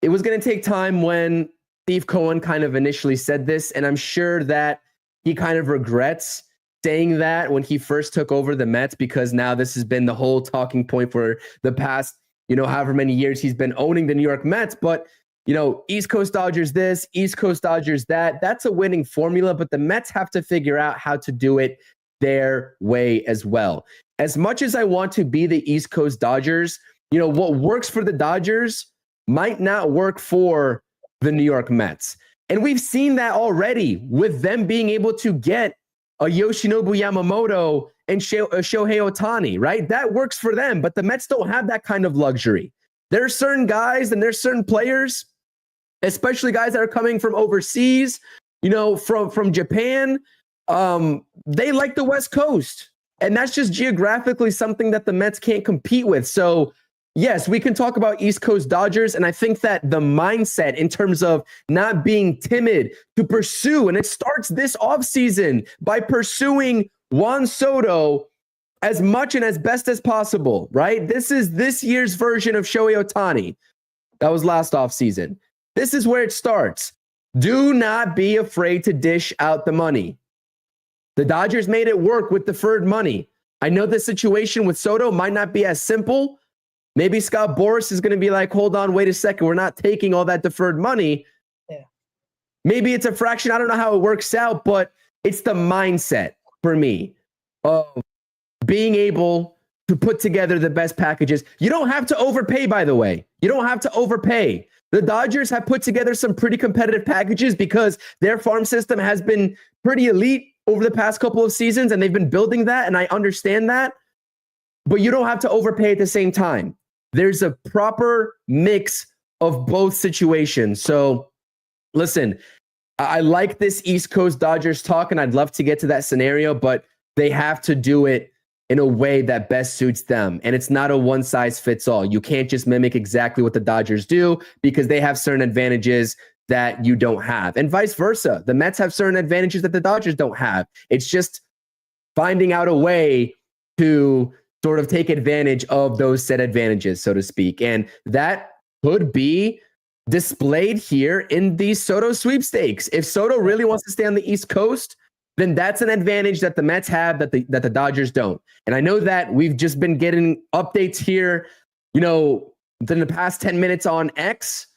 It was going to take time when Steve Cohen kind of initially said this, and I'm sure that he kind of regrets saying that when he first took over the Mets, because now this has been the whole talking point for the past, however many years he's been owning the New York Mets. But, East Coast Dodgers this, East Coast Dodgers that, that's a winning formula, but the Mets have to figure out how to do it their way as well. As much as I want to be the East Coast Dodgers, what works for the Dodgers might not work for the New York Mets. And we've seen that already with them being able to get a Yoshinobu Yamamoto and Shohei Ohtani, right? That works for them, but the Mets don't have that kind of luxury. There are certain guys and there's certain players, especially guys that are coming from overseas, from Japan. They like the West Coast, and that's just geographically something that the Mets can't compete with. So yes, we can talk about East Coast Dodgers, and I think that the mindset in terms of not being timid to pursue, and it starts this offseason by pursuing Juan Soto as much and as best as possible, right? This is this year's version of Shohei Ohtani. That was last offseason. This is where it starts. Do not be afraid to dish out the money. The Dodgers made it work with deferred money. I know the situation with Soto might not be as simple. Maybe Scott Boras is going to be like, hold on, wait a second. We're not taking all that deferred money. Yeah. Maybe it's a fraction. I don't know how it works out, but it's the mindset for me of being able to put together the best packages. You don't have to overpay, by the way. You don't have to overpay. The Dodgers have put together some pretty competitive packages because their farm system has been pretty elite over the past couple of seasons, and they've been building that, and I understand that. But you don't have to overpay at the same time. There's a proper mix of both situations. So listen, I like this East Coast Dodgers talk, and I'd love to get to that scenario, but they have to do it in a way that best suits them. And it's not a one size fits all. You can't just mimic exactly what the Dodgers do because they have certain advantages that you don't have, and vice versa. The Mets have certain advantages that the Dodgers don't have. It's just finding out a way to sort of take advantage of those set advantages, so to speak. And that could be displayed here in the Soto sweepstakes. If Soto really wants to stay on the East Coast, then that's an advantage that the Mets have that the Dodgers don't. And I know that we've just been getting updates here, within the past 10 minutes on X,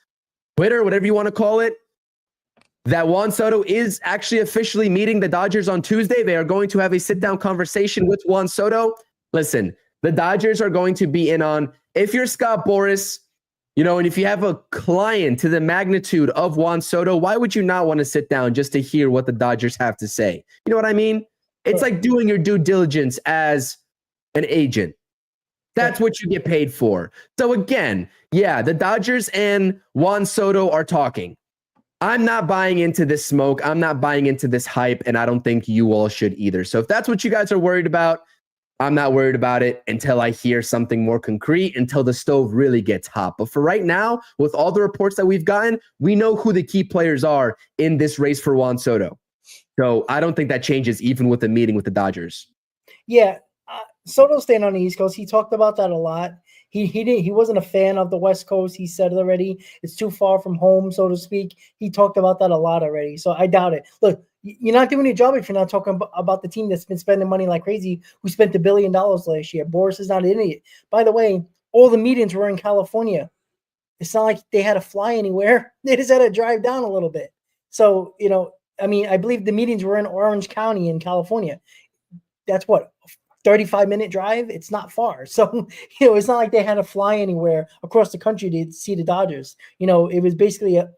Twitter, whatever you want to call it, that Juan Soto is actually officially meeting the Dodgers on Tuesday. They are going to have a sit-down conversation with Juan Soto. Listen, the Dodgers are going to be in on, if you're Scott Boras, and if you have a client to the magnitude of Juan Soto, why would you not want to sit down just to hear what the Dodgers have to say? You know what I mean? It's like doing your due diligence as an agent. That's what you get paid for. So again, yeah, the Dodgers and Juan Soto are talking. I'm not buying into this smoke. I'm not buying into this hype, and I don't think you all should either. So if that's what you guys are worried about, I'm not worried about it until I hear something more concrete, until the stove really gets hot. But for right now, with all the reports that we've gotten, we know who the key players are in this race for Juan Soto. So I don't think that changes even with the meeting with the Dodgers. Yeah. Soto's staying on the East Coast. He talked about that a lot. He wasn't a fan of the West Coast. He said it already. It's too far from home, so to speak. He talked about that a lot already. So I doubt it. Look, you're not doing your job if you're not talking about the team that's been spending money like crazy, who spent $1 billion last year. Boras is not an idiot. By the way, all the meetings were in California. It's not like they had to fly anywhere. They just had to drive down a little bit. So, I mean, I believe the meetings were in Orange County in California. That's what, 35-minute drive? It's not far. So, it's not like they had to fly anywhere across the country to see the Dodgers. It was basically a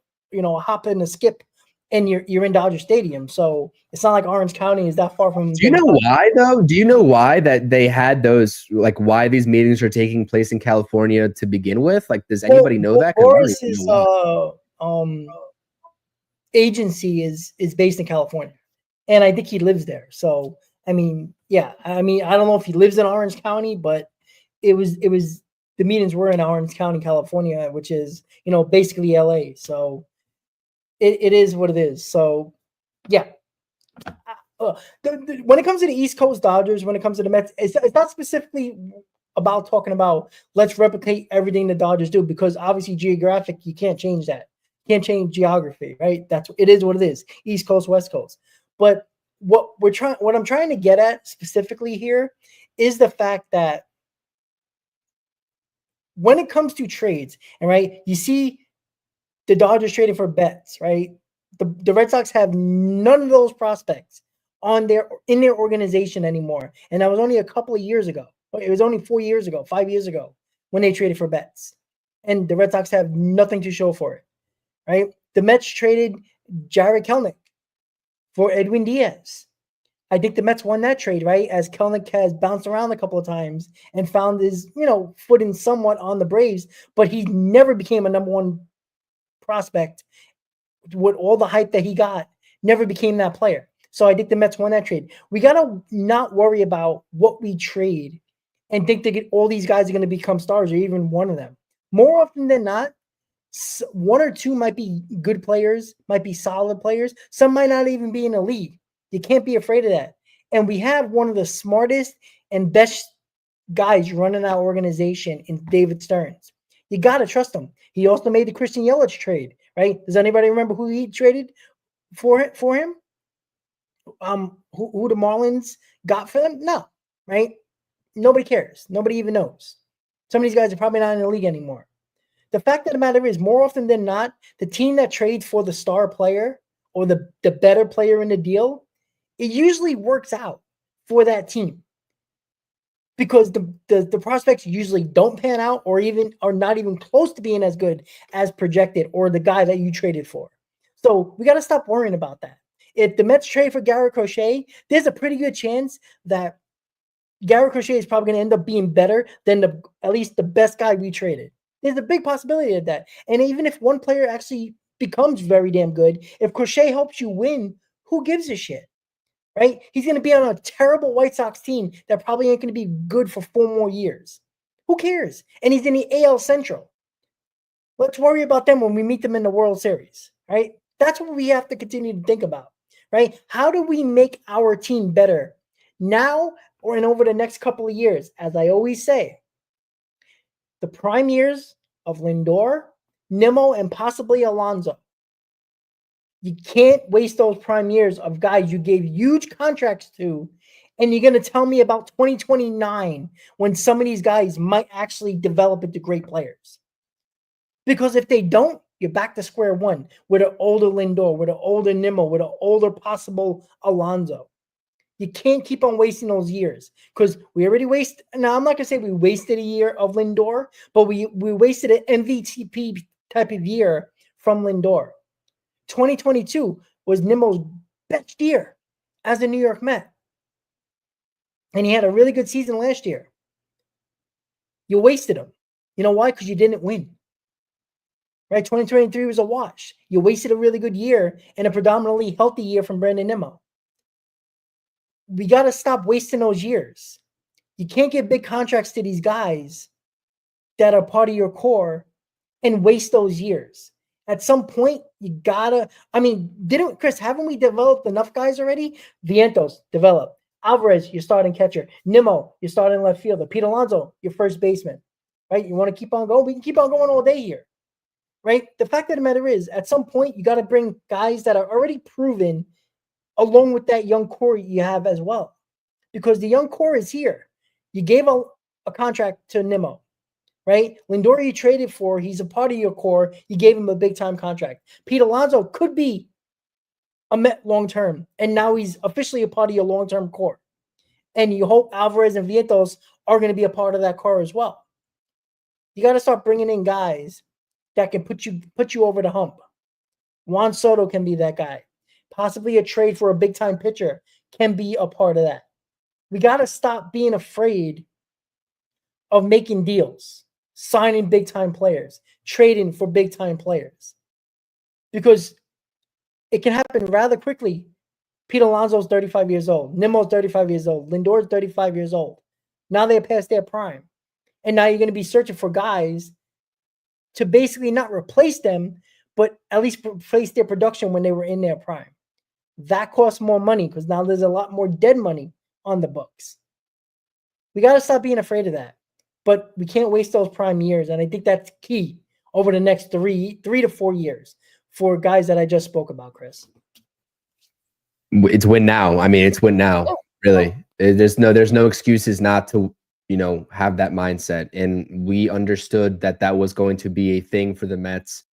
hop and a skip, and you're in Dodger Stadium. So it's not like Orange County is that far from. Do you know why though? Do you know why that they had those, like why these meetings are taking place in California to begin with? Like, does anybody know that? Boris's agency is based in California, and I think he lives there. So I mean, yeah, I mean, I don't know if he lives in Orange County, but it was the meetings were in Orange County, California, which is basically LA. So it is what it is. So yeah. When it comes to the East Coast Dodgers, when it comes to the Mets, it's not specifically about talking about let's replicate everything the Dodgers do, because obviously geographic, you can't change that. You can't change geography, right? It is what it is. East Coast, West Coast. But what I'm trying to get at specifically here is the fact that when it comes to trades, and right, you see the Dodgers trading for Betts, right? The Red Sox have none of those prospects in their organization anymore. And that was only a couple of years ago. It was only 4 years ago, 5 years ago when they traded for Betts. And the Red Sox have nothing to show for it, right? The Mets traded Jared Kelenic for Edwin Diaz. I think the Mets won that trade, right? As Kelenic has bounced around a couple of times and found his, footing somewhat on the Braves, but he never became a number one prospect. With all the hype that he got, never became that player. So I think the Mets won that trade. We got to not worry about what we trade and think that all these guys are going to become stars, or even one of them. More often than not, one or two might be good players, might be solid players. Some might not even be in the league. You can't be afraid of that. And we have one of the smartest and best guys running our organization in David Stearns. You got to trust him. He also made the Christian Yelich trade, right? Does anybody remember who he traded for him? Who the Marlins got for them? No, right? Nobody cares. Nobody even knows. Some of these guys are probably not in the league anymore. The fact of the matter is, more often than not, the team that trades for the star player or the better player in the deal, it usually works out for that team. Because the prospects usually don't pan out, or even are not even close to being as good as projected, or the guy that you traded for. So we got to stop worrying about that. If the Mets trade for Garrett Crochet, there's a pretty good chance that Garrett Crochet is probably going to end up being better than at least the best guy we traded. There's a big possibility of that. And even if one player actually becomes very damn good, if Crochet helps you win, who gives a shit? Right? He's going to be on a terrible White Sox team that probably ain't going to be good for 4 more years. Who cares? And he's in the AL Central. Let's worry about them when we meet them in the World Series, right? That's what we have to continue to think about, right? How do we make our team better now or over the next couple of years? As I always say, the prime years of Lindor, Nimmo, and possibly Alonso. You can't waste those prime years of guys you gave huge contracts to, and you're going to tell me about 2029 when some of these guys might actually develop into great players. Because if they don't, you're back to square one with an older Lindor, with an older Nimmo, with an older possible Alonso. You can't keep on wasting those years, because we already wasted. Now, I'm not going to say we wasted a year of Lindor, but we wasted an MVP type of year from Lindor. 2022 was Nimmo's best year as a New York Met. And he had a really good season last year. You wasted him. You know why? Because you didn't win. Right? 2023 was a wash. You wasted a really good year and a predominantly healthy year from Brandon Nimmo. We got to stop wasting those years. You can't give big contracts to these guys that are part of your core and waste those years. At some point, you gotta. I mean, haven't we developed enough guys already? Vientos developed. Alvarez, your starting catcher. Nimmo, your starting left fielder. Pete Alonso, your first baseman. Right? You want to keep on going? We can keep on going all day here. Right? The fact of the matter is, at some point, you got to bring guys that are already proven, along with that young core you have as well, because the young core is here. You gave a contract to Nimmo. right? Lindor you traded for, he's a part of your core. You gave him a big-time contract. Pete Alonso could be a Met long-term, and now he's officially a part of your long-term core. And you hope Alvarez and Vientos are going to be a part of that core as well. You got to start bringing in guys that can put you over the hump. Juan Soto can be that guy. Possibly a trade for a big-time pitcher can be a part of that. We got to stop being afraid of making deals, signing big-time players, trading for big-time players. Because it can happen rather quickly. Pete Alonso's 35 years old. Nimmo's 35 years old. Lindor's 35 years old. Now they're past their prime. And now you're going to be searching for guys to basically not replace them, but at least replace their production when they were in their prime. That costs more money because now there's a lot more dead money on the books. We got to stop being afraid of that. But we can't waste those prime years. And I think that's key over the next three to 4 years for guys that I just spoke about, Chris. It's win now. I mean, it's win now. Really, there's no excuses not to, have that mindset. And we understood that was going to be a thing for the Mets,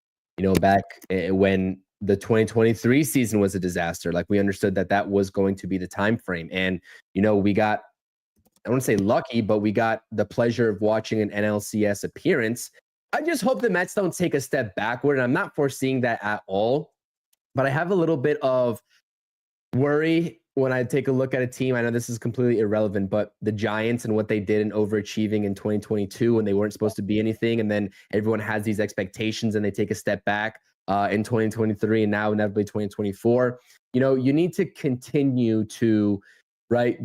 back when the 2023 season was a disaster. Like, we understood that was going to be the time frame. And, we got, I don't want to say lucky, but we got the pleasure of watching an NLCS appearance. I just hope the Mets don't take a step backward. And I'm not foreseeing that at all. But I have a little bit of worry when I take a look at a team. I know this is completely irrelevant, but the Giants and what they did in overachieving in 2022 when they weren't supposed to be anything. And then everyone has these expectations and they take a step back in 2023 and now inevitably 2024. You need to continue to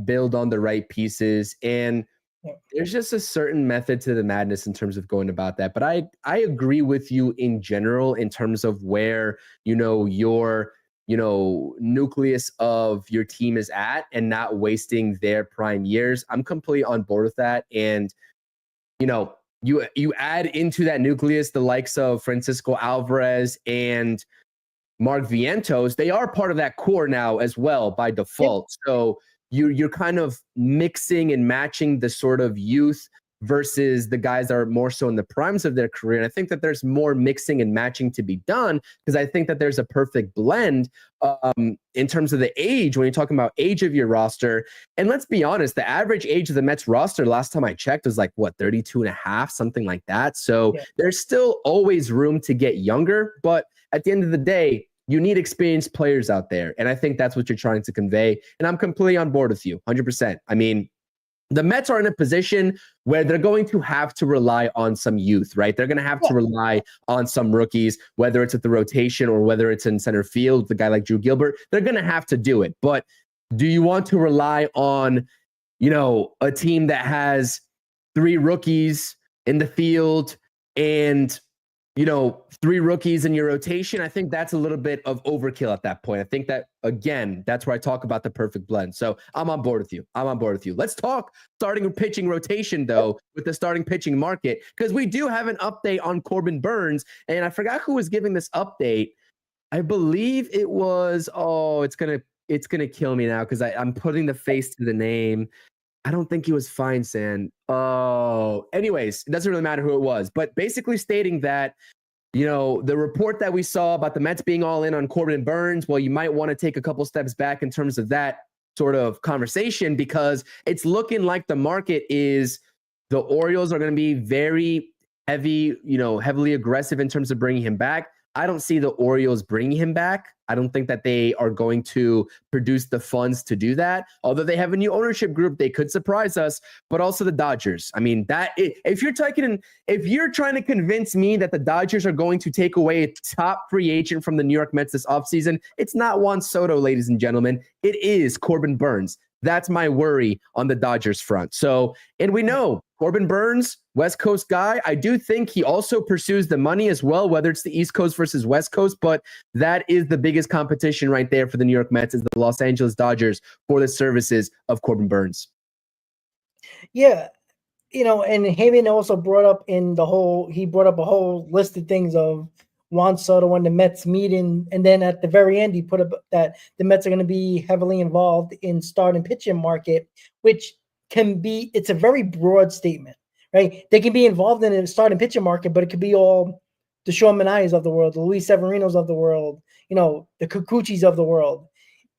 build on the right pieces. And there's just a certain method to the madness in terms of going about that. But I agree with you in general in terms of where, your nucleus of your team is at and not wasting their prime years. I'm completely on board with that. And, you add into that nucleus the likes of Francisco Alvarez and Mark Vientos. They are part of that core now as well by default. Yep. So you're kind of mixing and matching the sort of youth versus the guys that are more so in the primes of their career. And I think that there's more mixing and matching to be done because I think that there's a perfect blend in terms of the age when you're talking about age of your roster. And let's be honest, the average age of the Mets roster last time I checked was 32 and a half, something like that. So there's still always room to get younger. But at the end of the day, you need experienced players out there. And I think that's what you're trying to convey. And I'm completely on board with you, 100%. I mean, the Mets are in a position where they're going to have to rely on some youth, right? They're going to have to rely on some rookies, whether it's at the rotation or whether it's in center field, the guy like Drew Gilbert. They're going to have to do it. But do you want to rely on, a team that has 3 rookies in the field and, 3 rookies in your rotation? I think that's a little bit of overkill at that point. I think that, again, that's where I talk about the perfect blend. So I'm on board with you. Let's talk starting pitching rotation, though, with the starting pitching market, because we do have an update on Corbin Burnes. And I forgot who was giving this update. I believe it was, it's gonna kill me now because I'm putting the face to the name. I don't think he was Feinstein. Anyways, it doesn't really matter who it was, but basically stating that, the report that we saw about the Mets being all in on Corbin Burnes, well, you might want to take a couple steps back in terms of that sort of conversation because it's looking like the market is the Orioles are going to be very heavily aggressive in terms of bringing him back. I don't see the Orioles bringing him back. I don't think that they are going to produce the funds to do that. Although they have a new ownership group, they could surprise us, but also the Dodgers. I mean, if you're trying to convince me that the Dodgers are going to take away a top free agent from the New York Mets this offseason, it's not Juan Soto, ladies and gentlemen. It is Corbin Burnes. That's my worry on the Dodgers front. So, and we know Corbin Burnes, West Coast guy. I do think he also pursues the money as well, whether it's the East Coast versus West Coast, but that is the biggest competition right there for the New York Mets is the Los Angeles Dodgers for the services of Corbin Burnes. Yeah. And Heyman also brought up a whole list of things of Juan Soto when the Mets meeting, and then at the very end, he put up that the Mets are going to be heavily involved in starting pitching market, which it's a very broad statement, right? They can be involved in a starting pitching market, but it could be all the Sean Manayas of the world, the Luis Severinos of the world, the Kikuchis of the world,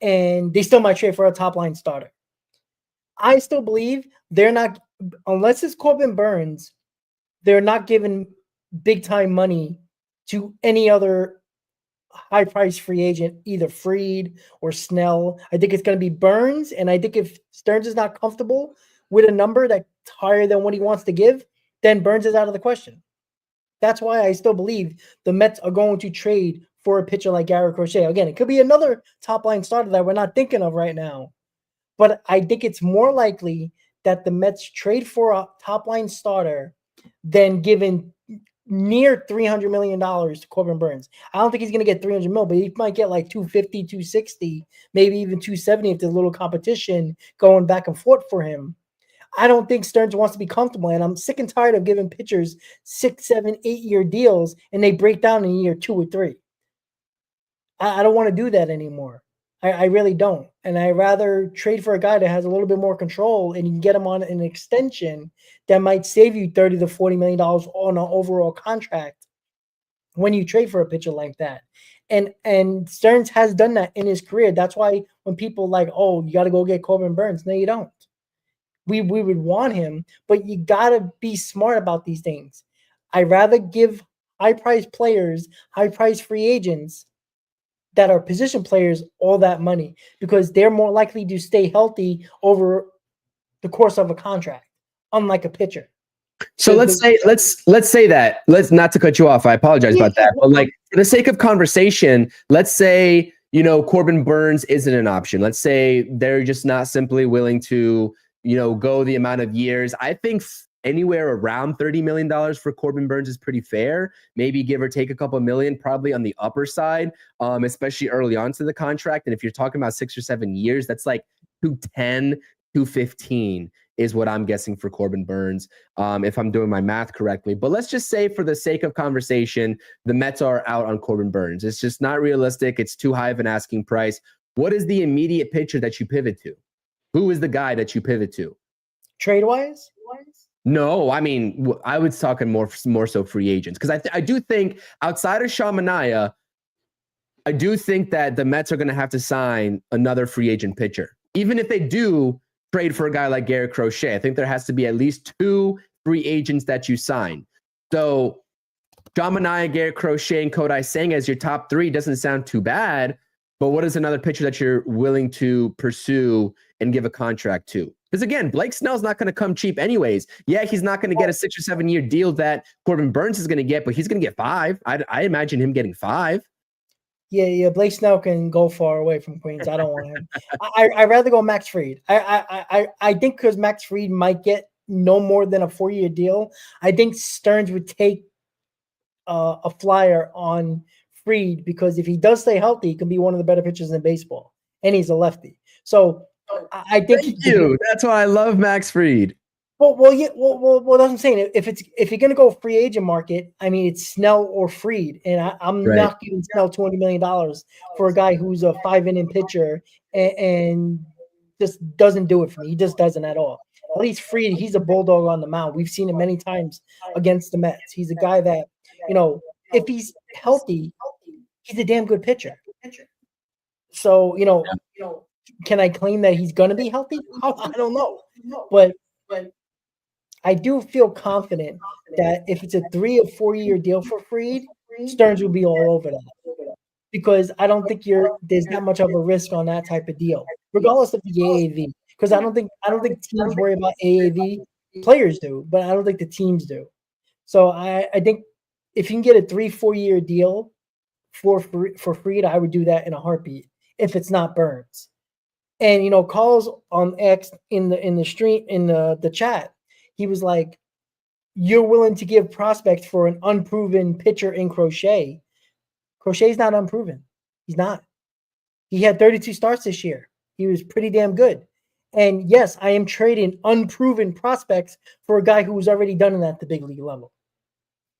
and they still might trade for a top line starter. I still believe they're not, unless it's Corbin Burns, they're not giving big time money to any other high price free agent, either Fried or Snell. I think it's going to be Burns. And I think if Stearns is not comfortable with a number that's higher than what he wants to give, then Burns is out of the question. That's why I still believe the Mets are going to trade for a pitcher like Garrett Crochet. Again, it could be another top line starter that we're not thinking of right now. But I think it's more likely that the Mets trade for a top line starter than giving near $300 million to Corbin Burns. I don't think he's going to get 300 mil, but he might get like 250, 260, maybe even 270 if there's a little competition going back and forth for him. I don't think Stearns wants to be comfortable, and I'm sick and tired of giving pitchers 6, 7, 8-year deals and they break down in year 2 or 3. I don't want to do that anymore. I really don't. And I'd rather trade for a guy that has a little bit more control and you can get him on an extension that might save you $30 to $40 million on an overall contract when you trade for a pitcher like that. And Stearns has done that in his career. That's why when people like, oh, you got to go get Corbin Burns. No, you don't. We would want him, but you got to be smart about these things. I'd rather give high-priced players, high-priced free agents that are position players all that money because they're more likely to stay healthy over the course of a contract, unlike a pitcher. So let's say that. Let's not to cut you off. I apologize about that. But like for the sake of conversation, let's say, Corbin Burns isn't an option. Let's say they're just not simply willing to, go the amount of years. I think anywhere around $30 million for Corbin Burns is pretty fair. Maybe give or take a couple million, probably on the upper side, especially early on to the contract. And if you're talking about 6 or 7 years, that's like 210, 215 is what I'm guessing for Corbin Burns, if I'm doing my math correctly. But let's just say for the sake of conversation, the Mets are out on Corbin Burns. It's just not realistic. It's too high of an asking price. What is the immediate pitcher that you pivot to? Who is the guy that you pivot to? Trade-wise? No, I mean, I was talking more so free agents because I do think outside of Sean Manaea, I do think that the Mets are going to have to sign another free agent pitcher. Even if they do trade for a guy like Garrett Crochet, I think there has to be at least 2 free agents that you sign. So Sean Manaea, Garrett Crochet, and Kodai Senga as your top 3 doesn't sound too bad. But what is another pitcher that you're willing to pursue and give a contract to? Because again, Blake Snell's not going to come cheap anyways. Yeah, he's not going to get a 6 or 7 year deal that Corbin Burns is going to get, but he's going to get 5. I imagine him getting 5. Yeah. Blake Snell can go far away from Queens. I don't want him. I'd rather go Max Fried. I think because Max Fried might get no more than a 4-year deal. I think Stearns would take a flyer on Fried because if he does stay healthy, he can be one of the better pitchers in baseball, and he's a lefty. So I think that's why I love Max Fried. Well, that's what I'm saying. If you're gonna go free agent market, I mean it's Snell or Fried, and I'm not giving Snell $200 million for a guy who's a 5-inning pitcher and just doesn't do it for me. He just doesn't at all. At least Fried, he's a bulldog on the mound. We've seen him many times against the Mets. He's a guy that if he's healthy, he's a damn good pitcher. So can I claim that he's going to be healthy? I don't know. But I do feel confident that if it's a 3 or 4 year deal for Fried, Stearns will be all over that. Because I don't think there's that much of a risk on that type of deal, regardless of the AAV. Because I don't think teams worry about AAV. Players do, but I don't think the teams do. So I think if you can get a 3-4 year deal for Fried, I would do that in a heartbeat if it's not Burns. And Carl's on X in the stream in the chat, he was like, "You're willing to give prospects for an unproven pitcher in Crochet? Crochet's not unproven. He's not. He had 32 starts this year. He was pretty damn good. And yes, I am trading unproven prospects for a guy who was already done it at the big league level.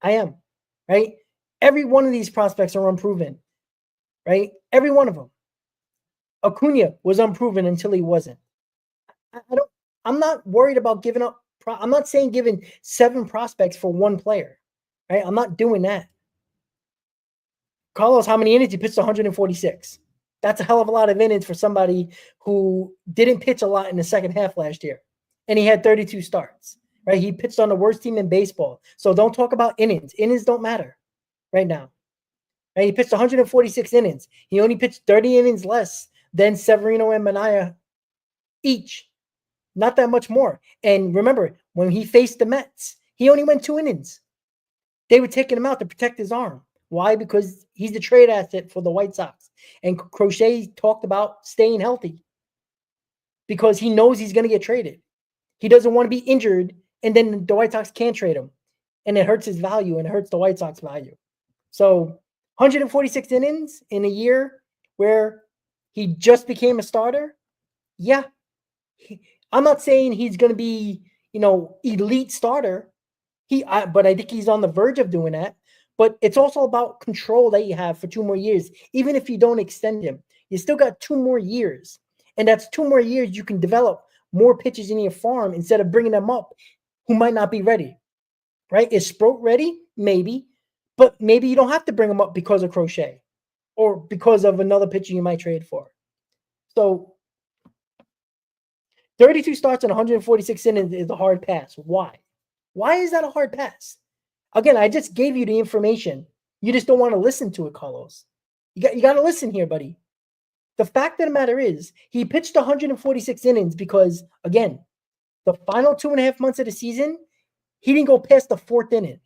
I am, right? Every one of these prospects are unproven, right? Every one of them. Acuna was unproven until he wasn't. I'm not worried about giving up I'm not saying giving 7 prospects for one player, right? I'm not doing that. Carlos, how many innings? He pitched 146. That's a hell of a lot of innings for somebody who didn't pitch a lot in the second half last year. And he had 32 starts, right? He pitched on the worst team in baseball. So don't talk about innings. Innings don't matter right now. Right? He pitched 146 innings. He only pitched 30 innings less than Severino and Manaea each. Not that much more. And remember, when he faced the Mets, he only went 2 innings. They were taking him out to protect his arm. Why? Because he's the trade asset for the White Sox. And Crochet talked about staying healthy because he knows he's going to get traded. He doesn't want to be injured, and then the White Sox can't trade him. And it hurts his value, and it hurts the White Sox value. So 146 innings in a year where he just became a starter. Yeah. I'm not saying he's going to be, elite starter. But I think he's on the verge of doing that. But it's also about control that you have for 2 more years. Even if you don't extend him, you still got 2 more years. And that's 2 more years you can develop more pitchers in your farm instead of bringing them up who might not be ready, right? Is Sproat ready? Maybe. But maybe you don't have to bring him up because of Crochet or because of another pitcher you might trade for. So 32 starts and 146 innings is a hard pass. Why? Why is that a hard pass? Again, I just gave you the information. You just don't want to listen to it, Carlos. You got to listen here, buddy. The fact of the matter is he pitched 146 innings because, again, the final 2.5 months of the season, he didn't go past the 4th inning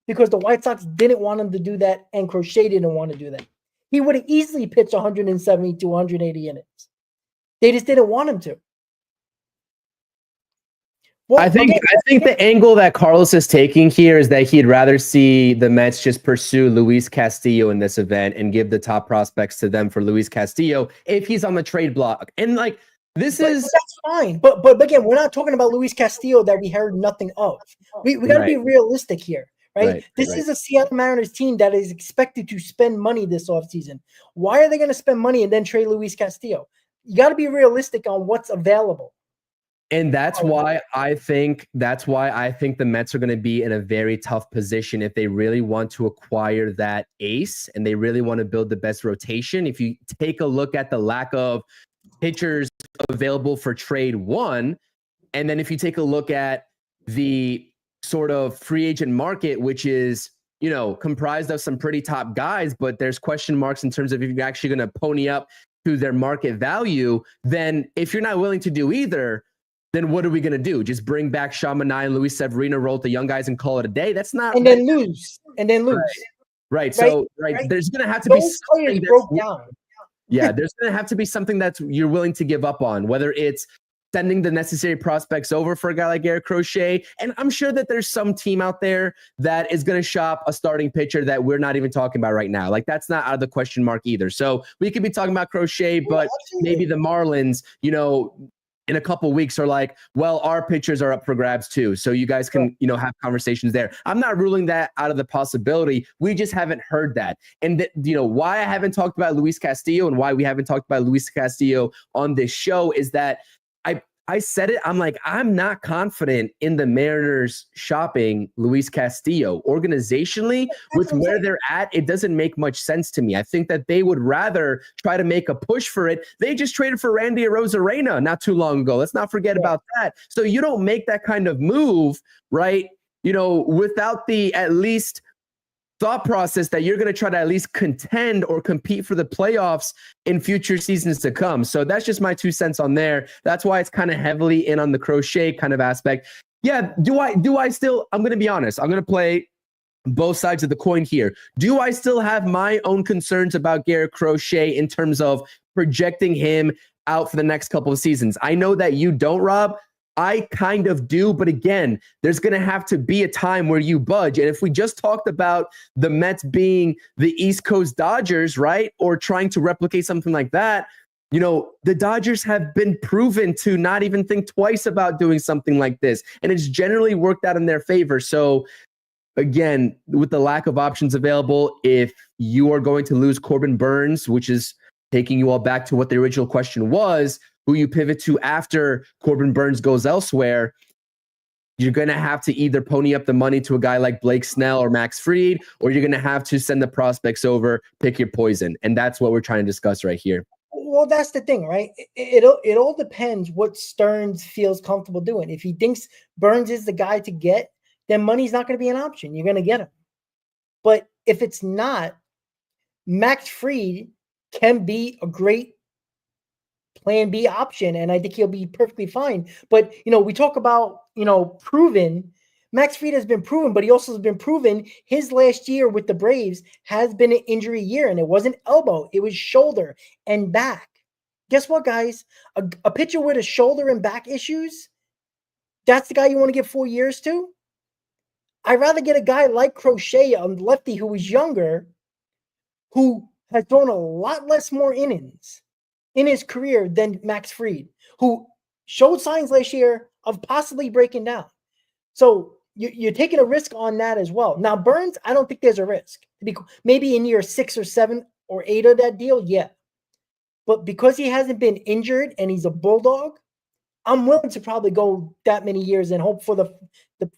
because the White Sox didn't want him to do that and Crochet didn't want to do that. He would have easily pitched 170 to 180 innings. They just didn't want him to. Well, I think the angle that Carlos is taking here is that he'd rather see the Mets just pursue Luis Castillo in this event and give the top prospects to them for Luis Castillo if he's on the trade block. And that's fine. But again, we're not talking about Luis Castillo that we heard nothing of. We got to be realistic here, right? This is a Seattle Mariners team that is expected to spend money this offseason. Why are they going to spend money and then trade Luis Castillo? You got to be realistic on what's available. And that's why I think the Mets are going to be in a very tough position if they really want to acquire that ace and they really want to build the best rotation. If you take a look at the lack of pitchers available for trade one, and then if you take a look at the sort of free agent market, which is, comprised of some pretty top guys, but there's question marks in terms of if you're actually going to pony up to their market value, then if you're not willing to do either, then what are we going to do? Just bring back Manaea and Luis Severino, roll the young guys and call it a day? That's not. And then lose. Right. So, there's going to have to be something broke down. Yeah, there's going to have to be something that you're willing to give up on, whether it's sending the necessary prospects over for a guy like Garrett Crochet. And I'm sure that there's some team out there that is going to shop a starting pitcher that we're not even talking about right now. That's not out of the question mark either. So we could be talking about Crochet, but maybe the Marlins, in a couple of weeks are like, well, our pitchers are up for grabs too. So you guys can, have conversations there. I'm not ruling that out of the possibility. We just haven't heard that. And why I haven't talked about Luis Castillo and why we haven't talked about Luis Castillo on this show is that I said it. I'm like, I'm not confident in the Mariners shopping Luis Castillo. Organizationally, with where they're at, it doesn't make much sense to me. I think that they would rather try to make a push for it. They just traded for Randy Arozarena not too long ago. Let's not forget about that. So you don't make that kind of move, right? Without the at least thought process that you're going to try to at least contend or compete for the playoffs in future seasons to come. So that's just my 2 cents on there. That's why it's kind of heavily in on the Crochet kind of aspect. Yeah. Do I still, I'm going to be honest. I'm going to play both sides of the coin here. Do I still have my own concerns about Garrett Crochet in terms of projecting him out for the next couple of seasons? I know that you don't, Rob. I kind of do, but again, there's going to have to be a time where you budge. And if we just talked about the Mets being the East Coast Dodgers, right, or trying to replicate something like that, the Dodgers have been proven to not even think twice about doing something like this, and it's generally worked out in their favor. So again, with the lack of options available, if you are going to lose Corbin Burns, which is taking you all back to what the original question was, who you pivot to after Corbin Burns goes elsewhere, you're going to have to either pony up the money to a guy like Blake Snell or Max Fried, or you're going to have to send the prospects over, pick your poison. And that's what we're trying to discuss right here. Well, that's the thing, right? It all depends what Stearns feels comfortable doing. If he thinks Burns is the guy to get, then money's not going to be an option. You're going to get him. But if it's not, Max Fried can be a great plan B option, and I think he'll be perfectly fine. But, we talk about, proven. Max Fried has been proven, but he also has been proven his last year with the Braves has been an injury year, and it wasn't elbow. It was shoulder and back. Guess what, guys? A pitcher with a shoulder and back issues, that's the guy you want to give 4 years to? I'd rather get a guy like Crochet, a lefty who was younger, who has thrown a lot more innings in his career than Max Fried, who showed signs last year of possibly breaking down. So you're taking a risk on that as well. Now, Burns, I don't think there's a risk. Maybe in year 6 or 7 or 8 of that deal, yeah. But because he hasn't been injured and he's a bulldog, I'm willing to probably go that many years and hope for the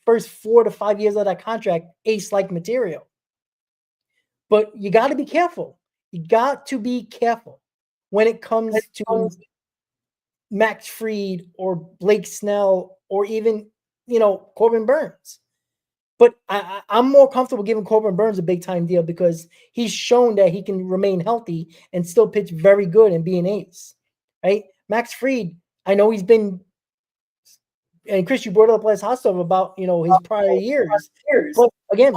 first 4 to 5 years of that contract, ace-like material. But you got to be careful. You got to be careful when it comes to Max Fried or Blake Snell or even, Corbin Burns. But I'm more comfortable giving Corbin Burns a big-time deal because he's shown that he can remain healthy and still pitch very good and be an ace, right? Max Fried, I know he's been – and Chris, you brought up last hot stuff about, his prior years. But, again,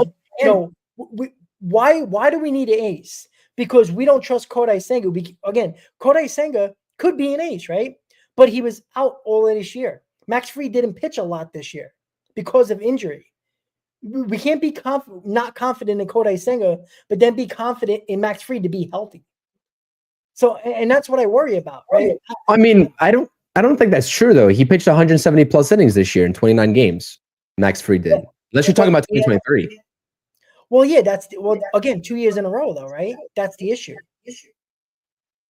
why do we need an ace? Because we don't trust Kodai Senga. Kodai Senga could be an ace, right? But he was out all of this year. Max Fried didn't pitch a lot this year because of injury. We can't be not confident in Kodai Senga, but then be confident in Max Fried to be healthy. So, and that's what I worry about, right? I mean, I don't think that's true though. He pitched 170 plus innings this year in 29 games. Max Fried did. Unless you're talking about 2023. Well, yeah, again, 2 years in a row though, right? That's the issue.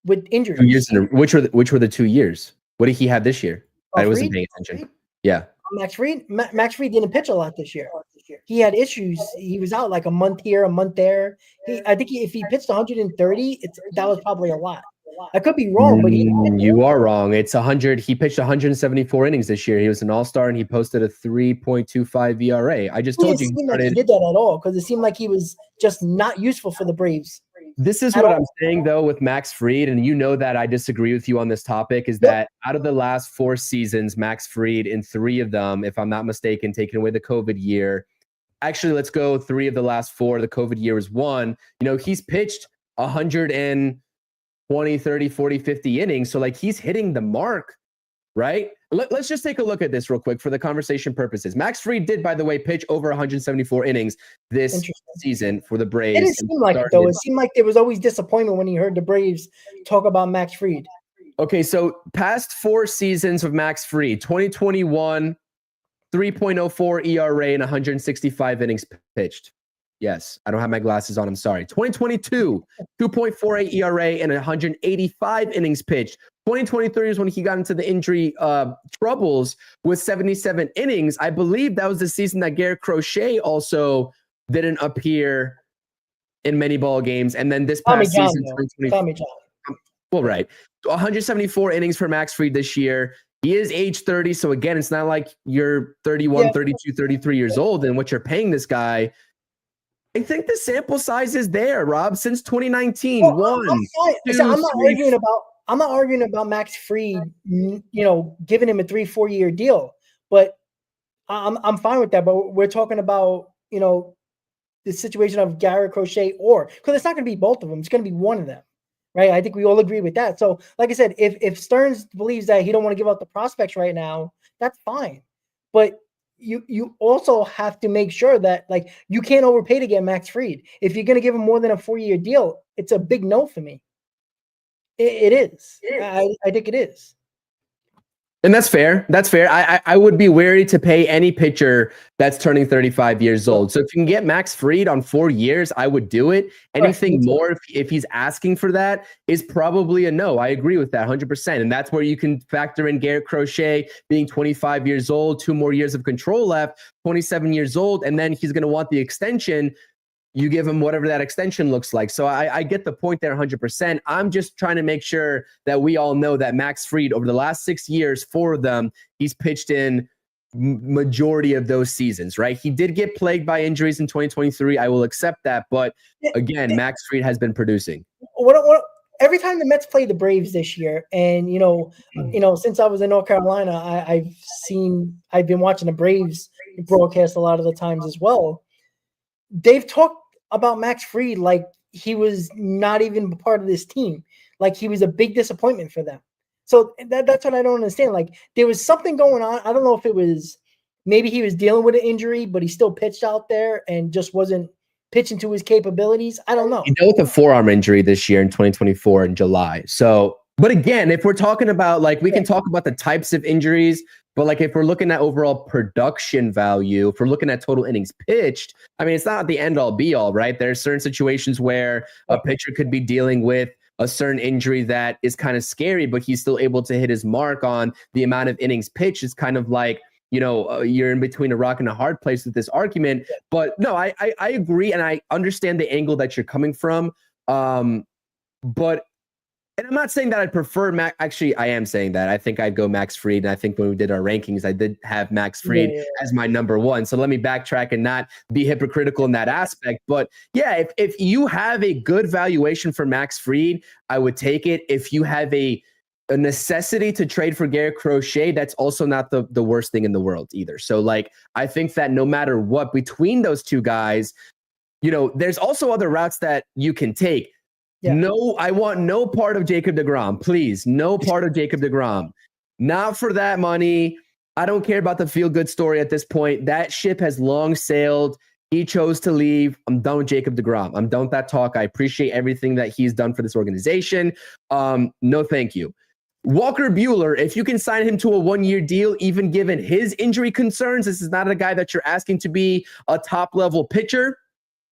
With injuries. 2 years which were the 2 years? What did he have this year? I wasn't paying attention. Yeah. Max Fried didn't pitch a lot this year. He had issues. He was out like a month here, a month there. I think if he pitched 130, that was probably a lot. I could be wrong, but you are wrong. It's 100. He pitched 174 innings this year. He was an all-star and he posted a 3.25 ERA. I just told you. It seemed like he did that at all because it seemed like he was just not useful for the Braves. This is what I'm saying, though, with Max Fried, and you know that I disagree with you on this topic, is that out of the last 4 seasons, Max Fried, in 3 of them, if I'm not mistaken, taking away the COVID year, actually, let's go 3 of the last 4. The COVID year was 1. He's pitched 120, 30, 40, 50 innings. So, he's hitting the mark, right? Let's just take a look at this real quick for the conversation purposes. Max Fried did, by the way, pitch over 174 innings this season for the Braves. It didn't seem like it, though. It seemed like there was always disappointment when you heard the Braves talk about Max Fried. Okay, so past 4 seasons of Max Fried, 2021, 3.04 ERA and 165 innings pitched. Yes, I don't have my glasses on. I'm sorry. 2022, 2.48 ERA and 185 innings pitched. 2023 is when he got into the injury troubles with 77 innings. I believe that was the season that Garrett Crochet also didn't appear in many ball games. And then this past season, 2023. Well, right. 174 innings for Max Fried this year. He is age 30. So again, it's not like you're 31, 32, 33 years old and what you're paying this guy. I think the sample size is there, Rob, since 2019. I'm not arguing about Max Fried, giving him a 3-4 year deal, but I'm fine with that. But we're talking about, the situation of Garrett Crochet because it's not going to be both of them. It's going to be one of them, right? I think we all agree with that. So like I said, if Stearns believes that he don't want to give out the prospects right now, that's fine. But you also have to make sure that you can't overpay to get Max Fried. If you're going to give him more than a 4-year deal, it's a big no for me. It is. I think it is. And that's fair. That's fair. I would be wary to pay any pitcher that's turning 35 years old. So if you can get Max Fried on 4 years, I would do it. Anything more, if he's asking for that, is probably a no. I agree with that 100%. And that's where you can factor in Garrett Crochet being 25 years old, 2 more years of control left, 27 years old, and then he's going to want the extension. You give him whatever that extension looks like. So I get the point there 100%. I'm just trying to make sure that we all know that Max Fried, over the last 6 years, 4 of them, he's pitched in majority of those seasons, right? He did get plagued by injuries in 2023. I will accept that. But again, Max Fried has been producing. Every time the Mets play the Braves this year, and since I was in North Carolina, I've been watching the Braves broadcast a lot of the times as well. They've talked about Max Fried like he was not even part of this team, like he was a big disappointment for them. So that's what I don't understand. Like there was something going on. I don't know if it was maybe he was dealing with an injury, but he still pitched out there and just wasn't pitching to his capabilities. I don't know. He dealt with a forearm injury this year in 2024 in July. So, but again, if we're talking about we can talk about the types of injuries. But if we're looking at overall production value, if we're looking at total innings pitched, I mean, it's not the end all be all, right? There are certain situations where a pitcher could be dealing with a certain injury that is kind of scary, but he's still able to hit his mark on the amount of innings pitched. It's kind of like, you're in between a rock and a hard place with this argument. But no, I agree. And I understand the angle that you're coming from. But and I'm not saying that I'd prefer Max. Actually, I am saying that. I think I'd go Max Fried. And I think when we did our rankings, I did have Max Fried as my number 1. So let me backtrack and not be hypocritical in that aspect. But yeah, if you have a good valuation for Max Fried, I would take it. If you have a necessity to trade for Garrett Crochet, that's also not the worst thing in the world either. So I think that no matter what, between those two guys, there's also other routes that you can take. Yeah. No, I want no part of Jacob deGrom. Please, no part of Jacob deGrom. Not for that money. I don't care about the feel-good story at this point. That ship has long sailed. He chose to leave. I'm done with Jacob deGrom. I'm done with that talk. I appreciate everything that he's done for this organization. No, thank you. Walker Buehler, if you can sign him to a 1-year deal, even given his injury concerns, this is not a guy that you're asking to be a top-level pitcher.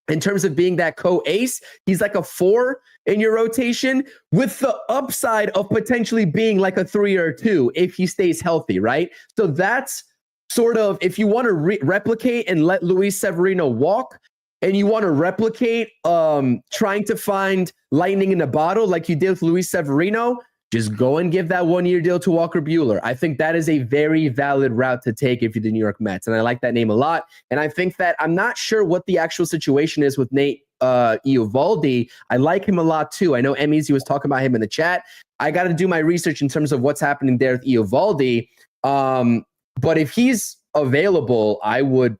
In terms of being that co-ace, he's like a 4 in your rotation with the upside of potentially being like a 3 or a 2 if he stays healthy, right? So that's sort of, if you want to replicate and let Luis Severino walk, and you want to replicate trying to find lightning in a bottle like you did with Luis Severino, just go and give that 1-year deal to Walker Buehler. I think that is a very valid route to take if you're the New York Mets. And I like that name a lot. And I think that I'm not sure what the actual situation is with Nate Eovaldi. I like him a lot too. I know Easy was talking about him in the chat. I got to do my research in terms of what's happening there with Eovaldi. But if he's available, I would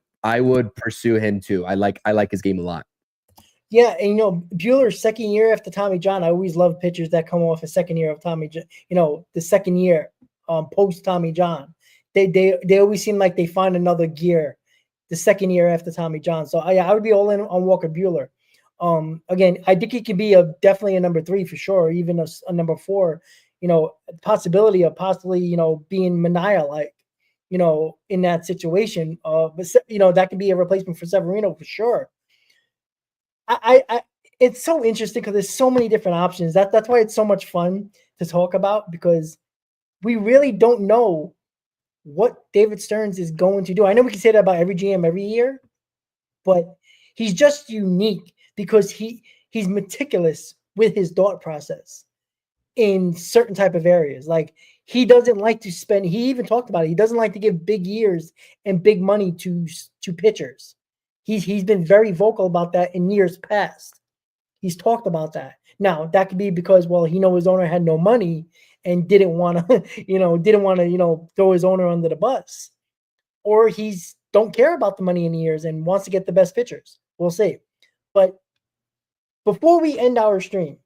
pursue him too. I like his game a lot. Yeah, and Buehler's second year after Tommy John. I always love pitchers that come off a second year of Tommy. The second year post Tommy John, they always seem like they find another gear. The second year after Tommy John, so I would be all in on Walker Buehler. Again, I think he can be definitely a number 3 for sure, even a number 4. Possibility of possibly being Manaea in that situation. But that could be a replacement for Severino for sure. I it's so interesting because there's so many different options. That's why it's so much fun to talk about, because we really don't know what David Stearns is going to do. I know we can say that about every GM every year, but he's just unique because he's meticulous with his thought process in certain type of areas. Like he doesn't like to spend. He even talked about it. He doesn't like to give big years and big money to pitchers. He's been very vocal about that in years past. He's talked about that. Now that could be because, well, he knows his owner had no money and didn't want to, throw his owner under the bus, or he's don't care about the money in the years and wants to get the best pitchers. We'll see. But before we end our stream,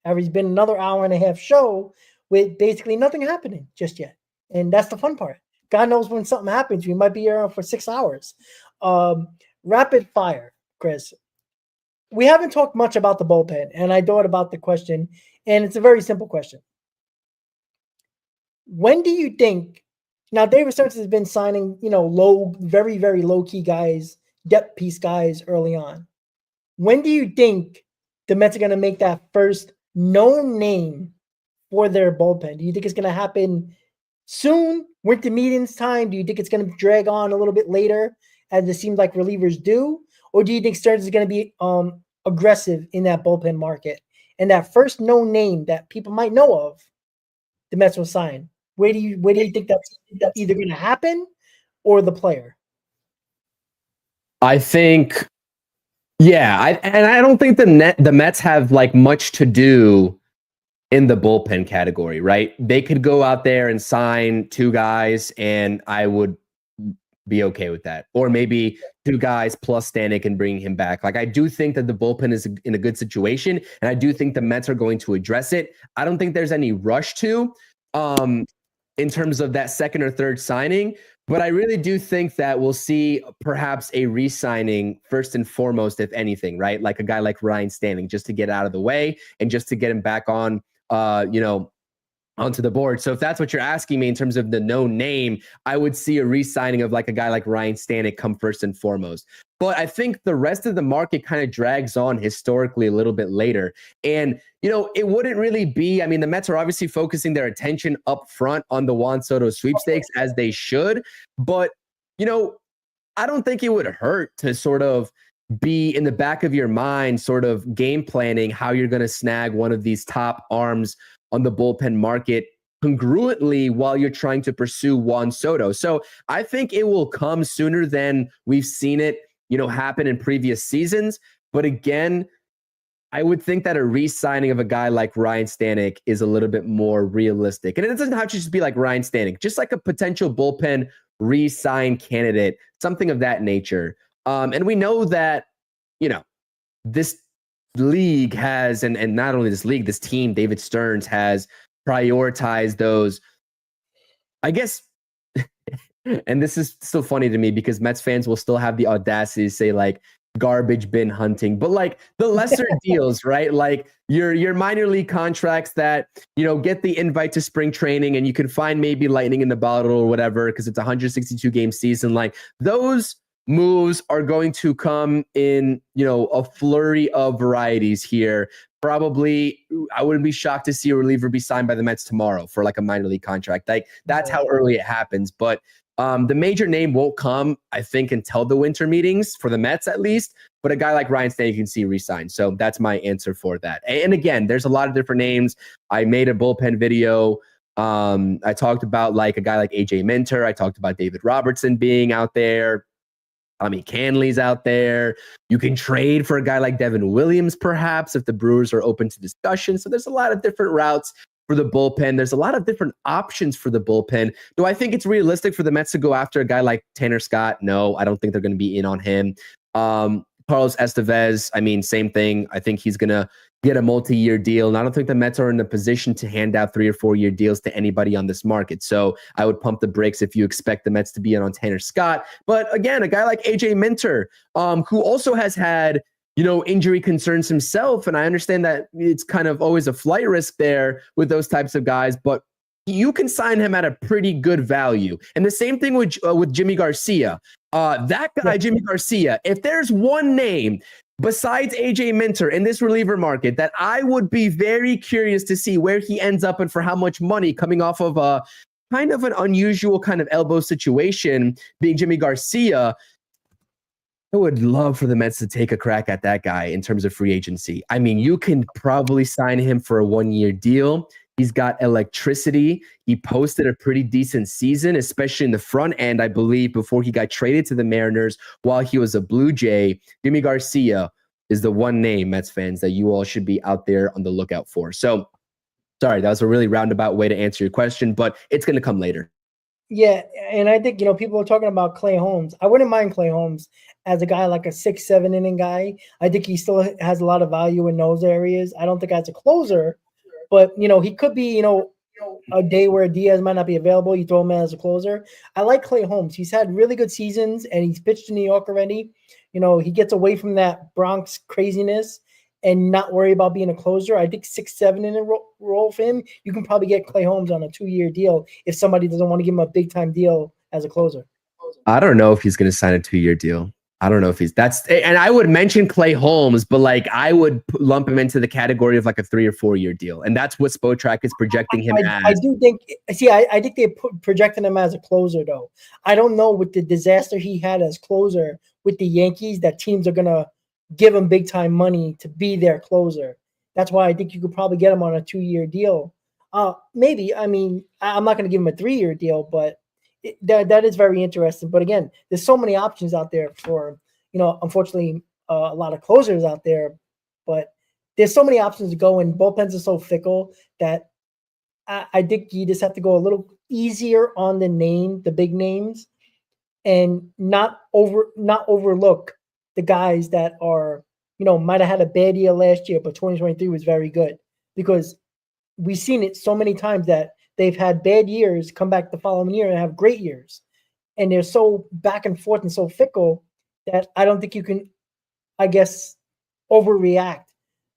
it's been another hour and a half show with basically nothing happening just yet, and that's the fun part. God knows when something happens, we might be here for 6 hours. Rapid fire, Chris. We haven't talked much about the bullpen, and I thought about the question, and it's a very simple question. When do you think Now, David Stearns has been signing, very, very low-key guys, depth piece guys early on. When do you think the Mets are going to make that first known name for their bullpen? Do you think it's going to happen soon, winter meetings time? Do you think it's going to drag on a little bit later, as it seems like relievers do? Or do you think Stearns is going to be aggressive in that bullpen market? And that first known name that people might know of, the Mets will sign. Where do you think that's either going to happen or the player? I think, yeah, I don't think the Mets have like much to do in the bullpen category, right? They could go out there and sign 2 guys, and I would be okay with that. Or maybe 2 guys plus Stanek and bring him back. Like, I do think that the bullpen is in a good situation, and I do think the Mets are going to address it. I don't think there's any rush to, in terms of that second or third signing, but I really do think that we'll see perhaps a re-signing first and foremost, if anything, right? Like a guy like Ryan Stanek, just to get out of the way and just to get him back on, onto the board. So if that's what you're asking me in terms of the known name, I would see a re-signing of like a guy like Ryan Stanek come first and foremost. But I think the rest of the market kind of drags on historically a little bit later. And, it wouldn't really be, I mean, the Mets are obviously focusing their attention up front on the Juan Soto sweepstakes, as they should. But, I don't think it would hurt to sort of be in the back of your mind, sort of game planning how you're going to snag one of these top arms on the bullpen market congruently while you're trying to pursue Juan Soto. So I think it will come sooner than we've seen it, happen in previous seasons. But again, I would think that a re-signing of a guy like Ryan Stanek is a little bit more realistic. And it doesn't have to just be like Ryan Stanek, just like a potential bullpen re-sign candidate, something of that nature. And we know that, this league has, and not only this league, this team, David Stearns has prioritized those, I guess, and this is still funny to me because Mets fans will still have the audacity to say like garbage bin hunting, but like the lesser deals, right? Like your minor league contracts that, get the invite to spring training and you can find maybe lightning in the bottle or whatever, because it's a 162 game season. Like those moves are going to come in, a flurry of varieties here. Probably, I wouldn't be shocked to see a reliever be signed by the Mets tomorrow for like a minor league contract. Like that's how early it happens. But the major name won't come, I think, until the winter meetings for the Mets at least. But a guy like Ryan Stanek you can see re-sign. So that's my answer for that. And again, there's a lot of different names. I made a bullpen video. I talked about like a guy like AJ Minter. I talked about David Robertson being out there. Canley's out there. You can trade for a guy like Devin Williams, perhaps, if the Brewers are open to discussion. So there's a lot of different routes for the bullpen. There's a lot of different options for the bullpen. Do I think it's realistic for the Mets to go after a guy like Tanner Scott? No, I don't think they're going to be in on him. Carlos Estevez, same thing. I think he's going to get a multi-year deal. And I don't think the Mets are in a position to hand out 3 or 4 year deals to anybody on this market. So I would pump the brakes if you expect the Mets to be in on Tanner Scott. But again, a guy like AJ Minter, who also has had, injury concerns himself. And I understand that it's kind of always a flight risk there with those types of guys, but you can sign him at a pretty good value. And the same thing with Jimmy Garcia. That guy, Jimmy Garcia, if there's one name besides AJ Minter in this reliever market that I would be very curious to see where he ends up and for how much money, coming off of a kind of an unusual kind of elbow situation, being Jimmy Garcia, I would love for the Mets to take a crack at that guy in terms of free agency. You can probably sign him for a 1-year deal. He's got electricity. He posted a pretty decent season, especially in the front end, I believe, before he got traded to the Mariners while he was a Blue Jay. Jimmy Garcia is the one name, Mets fans, that you all should be out there on the lookout for. So, sorry, that was a really roundabout way to answer your question, but it's going to come later. Yeah, and I think, people are talking about Clay Holmes. I wouldn't mind Clay Holmes as a guy like a 6-7 inning guy. I think he still has a lot of value in those areas. I don't think as a closer, but, he could be, a day where Diaz might not be available. You throw him in as a closer. I like Clay Holmes. He's had really good seasons, and he's pitched in New York already. He gets away from that Bronx craziness, and not worry about being a closer. I think 6-7 in a role for him. You can probably get Clay Holmes on a 2-year deal if somebody doesn't want to give him a big time deal as a closer. I don't know if he's going to sign a 2-year deal. I don't know if and I would mention Clay Holmes, but like I would lump him into the category of like a 3 or 4 year deal. And that's what Spotrac is projecting him as. I do think, I think they're projecting him as a closer though. I don't know with the disaster he had as closer with the Yankees that teams are going to give him big time money to be their closer. That's why I think you could probably get him on a 2-year deal. Maybe, I mean, I'm not going to give him a 3-year deal, but that is very interesting. But again, there's so many options out there for, unfortunately, a lot of closers out there. But there's so many options to go, and bullpens are so fickle that I think you just have to go a little easier on the big names, and not overlook the guys that are, might have had a bad year last year, but 2023 was very good, because we've seen it so many times that they've had bad years, come back the following year and have great years. And they're so back and forth and so fickle that I don't think you can, I guess, overreact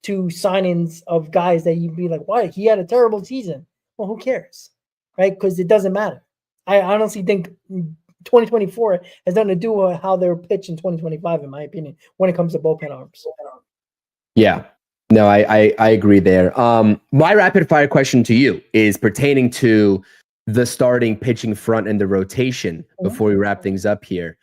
to signings of guys that you'd be like, why? He had a terrible season. Well, who cares? Right? Because it doesn't matter. I honestly think 2024 has nothing to do with how they're pitched in 2025, in my opinion, when it comes to bullpen arms. Yeah. No, I agree there. My rapid fire question to you is pertaining to the starting pitching front and the rotation before we wrap things up here.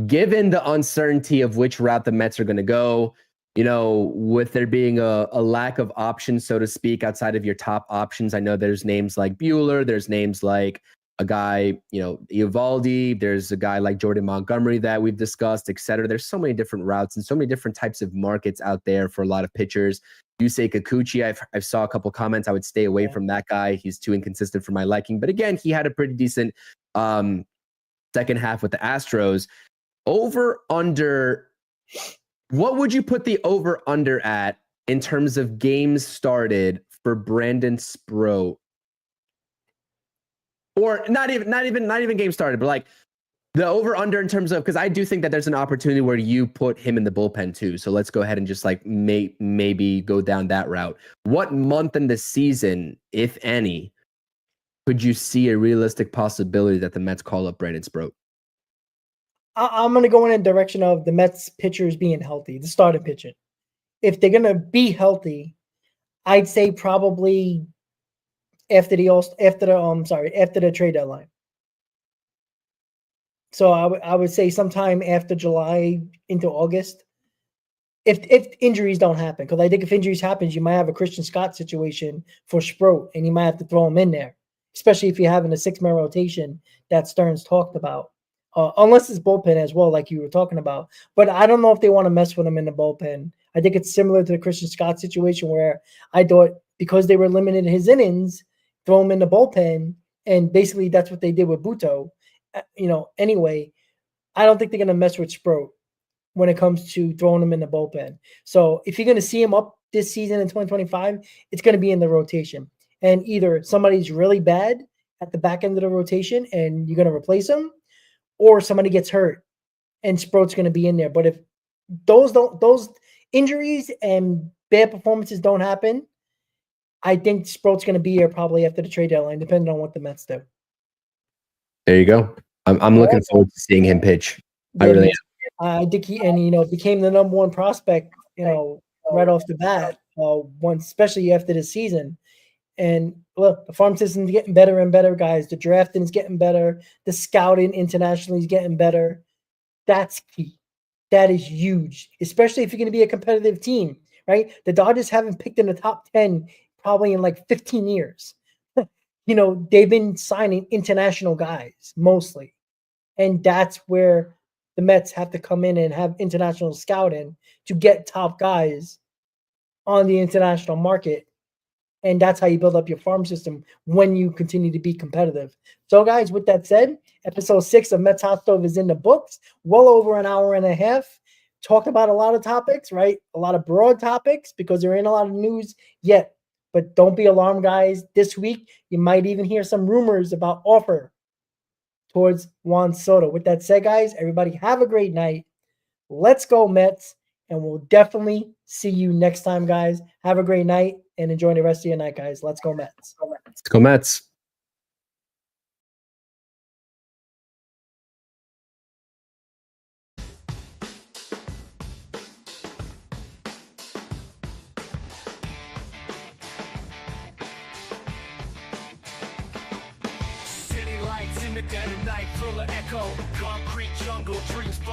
Given the uncertainty of which route the Mets are going to go, with there being a lack of options, so to speak, outside of your top options, I know there's names like Buehler, there's names like a guy, Eovaldi, there's a guy like Jordan Montgomery that we've discussed, et cetera. There's so many different routes and so many different types of markets out there for a lot of pitchers. Yusei Kikuchi, I saw a couple comments. I would stay away from that guy. He's too inconsistent for my liking. But again, he had a pretty decent second half with the Astros. Over under, what would you put the over under at in terms of games started for Brandon Sproat? Or not even game started, but like the over under in terms of, because I do think that there's an opportunity where you put him in the bullpen too. So let's go ahead and just like maybe go down that route. What month in the season, if any, could you see a realistic possibility that the Mets call up Brandon Sproat? I'm going to go in a direction of the Mets pitchers being healthy, the starting pitching. If they're going to be healthy, I'd say probably after the trade deadline. So I would say sometime after July into August, if injuries don't happen, because I think if injuries happens, you might have a Christian Scott situation for Sproat, and you might have to throw him in there, especially if you're having a 6-man rotation that Stearns talked about. Unless it's bullpen as well, like you were talking about. But I don't know if they want to mess with him in the bullpen. I think it's similar to the Christian Scott situation, where I thought because they were limited his innings, throw him in the bullpen, and basically that's what they did with Buto. Anyway, I don't think they're going to mess with Sproat when it comes to throwing him in the bullpen. So if you're going to see him up this season in 2025, it's going to be in the rotation. And either somebody's really bad at the back end of the rotation and you're going to replace him, or somebody gets hurt and Sproat's going to be in there. But if those injuries and bad performances don't happen, I think Sproat's going to be here probably after the trade deadline, depending on what the Mets do. There you go. I'm looking forward to seeing him pitch. I really am. I think he became the number one prospect, right off the bat, especially after this season. And look, the farm system's getting better and better, guys. The drafting is getting better. The scouting internationally is getting better. That's key. That is huge, especially if you're going to be a competitive team, right? The Dodgers haven't picked in the top 10 probably in like 15 years. They've been signing international guys mostly. And that's where the Mets have to come in and have international scouting to get top guys on the international market. And that's how you build up your farm system when you continue to be competitive. So, guys, with that said, episode 6 of Mets Hot Stove is in the books. Well over an hour and a half. Talked about a lot of topics, right? A lot of broad topics because there ain't a lot of news yet. But don't be alarmed, guys. This week, you might even hear some rumors about offer towards Juan Soto. With that said, guys, everybody have a great night. Let's go, Mets. and we'll definitely see you next time, guys. Have a great night and enjoy the rest of your night, guys. Let's go Mets. Let's go Mets. City lights in the dead of night, full of echo. Concrete jungle, dreams bust.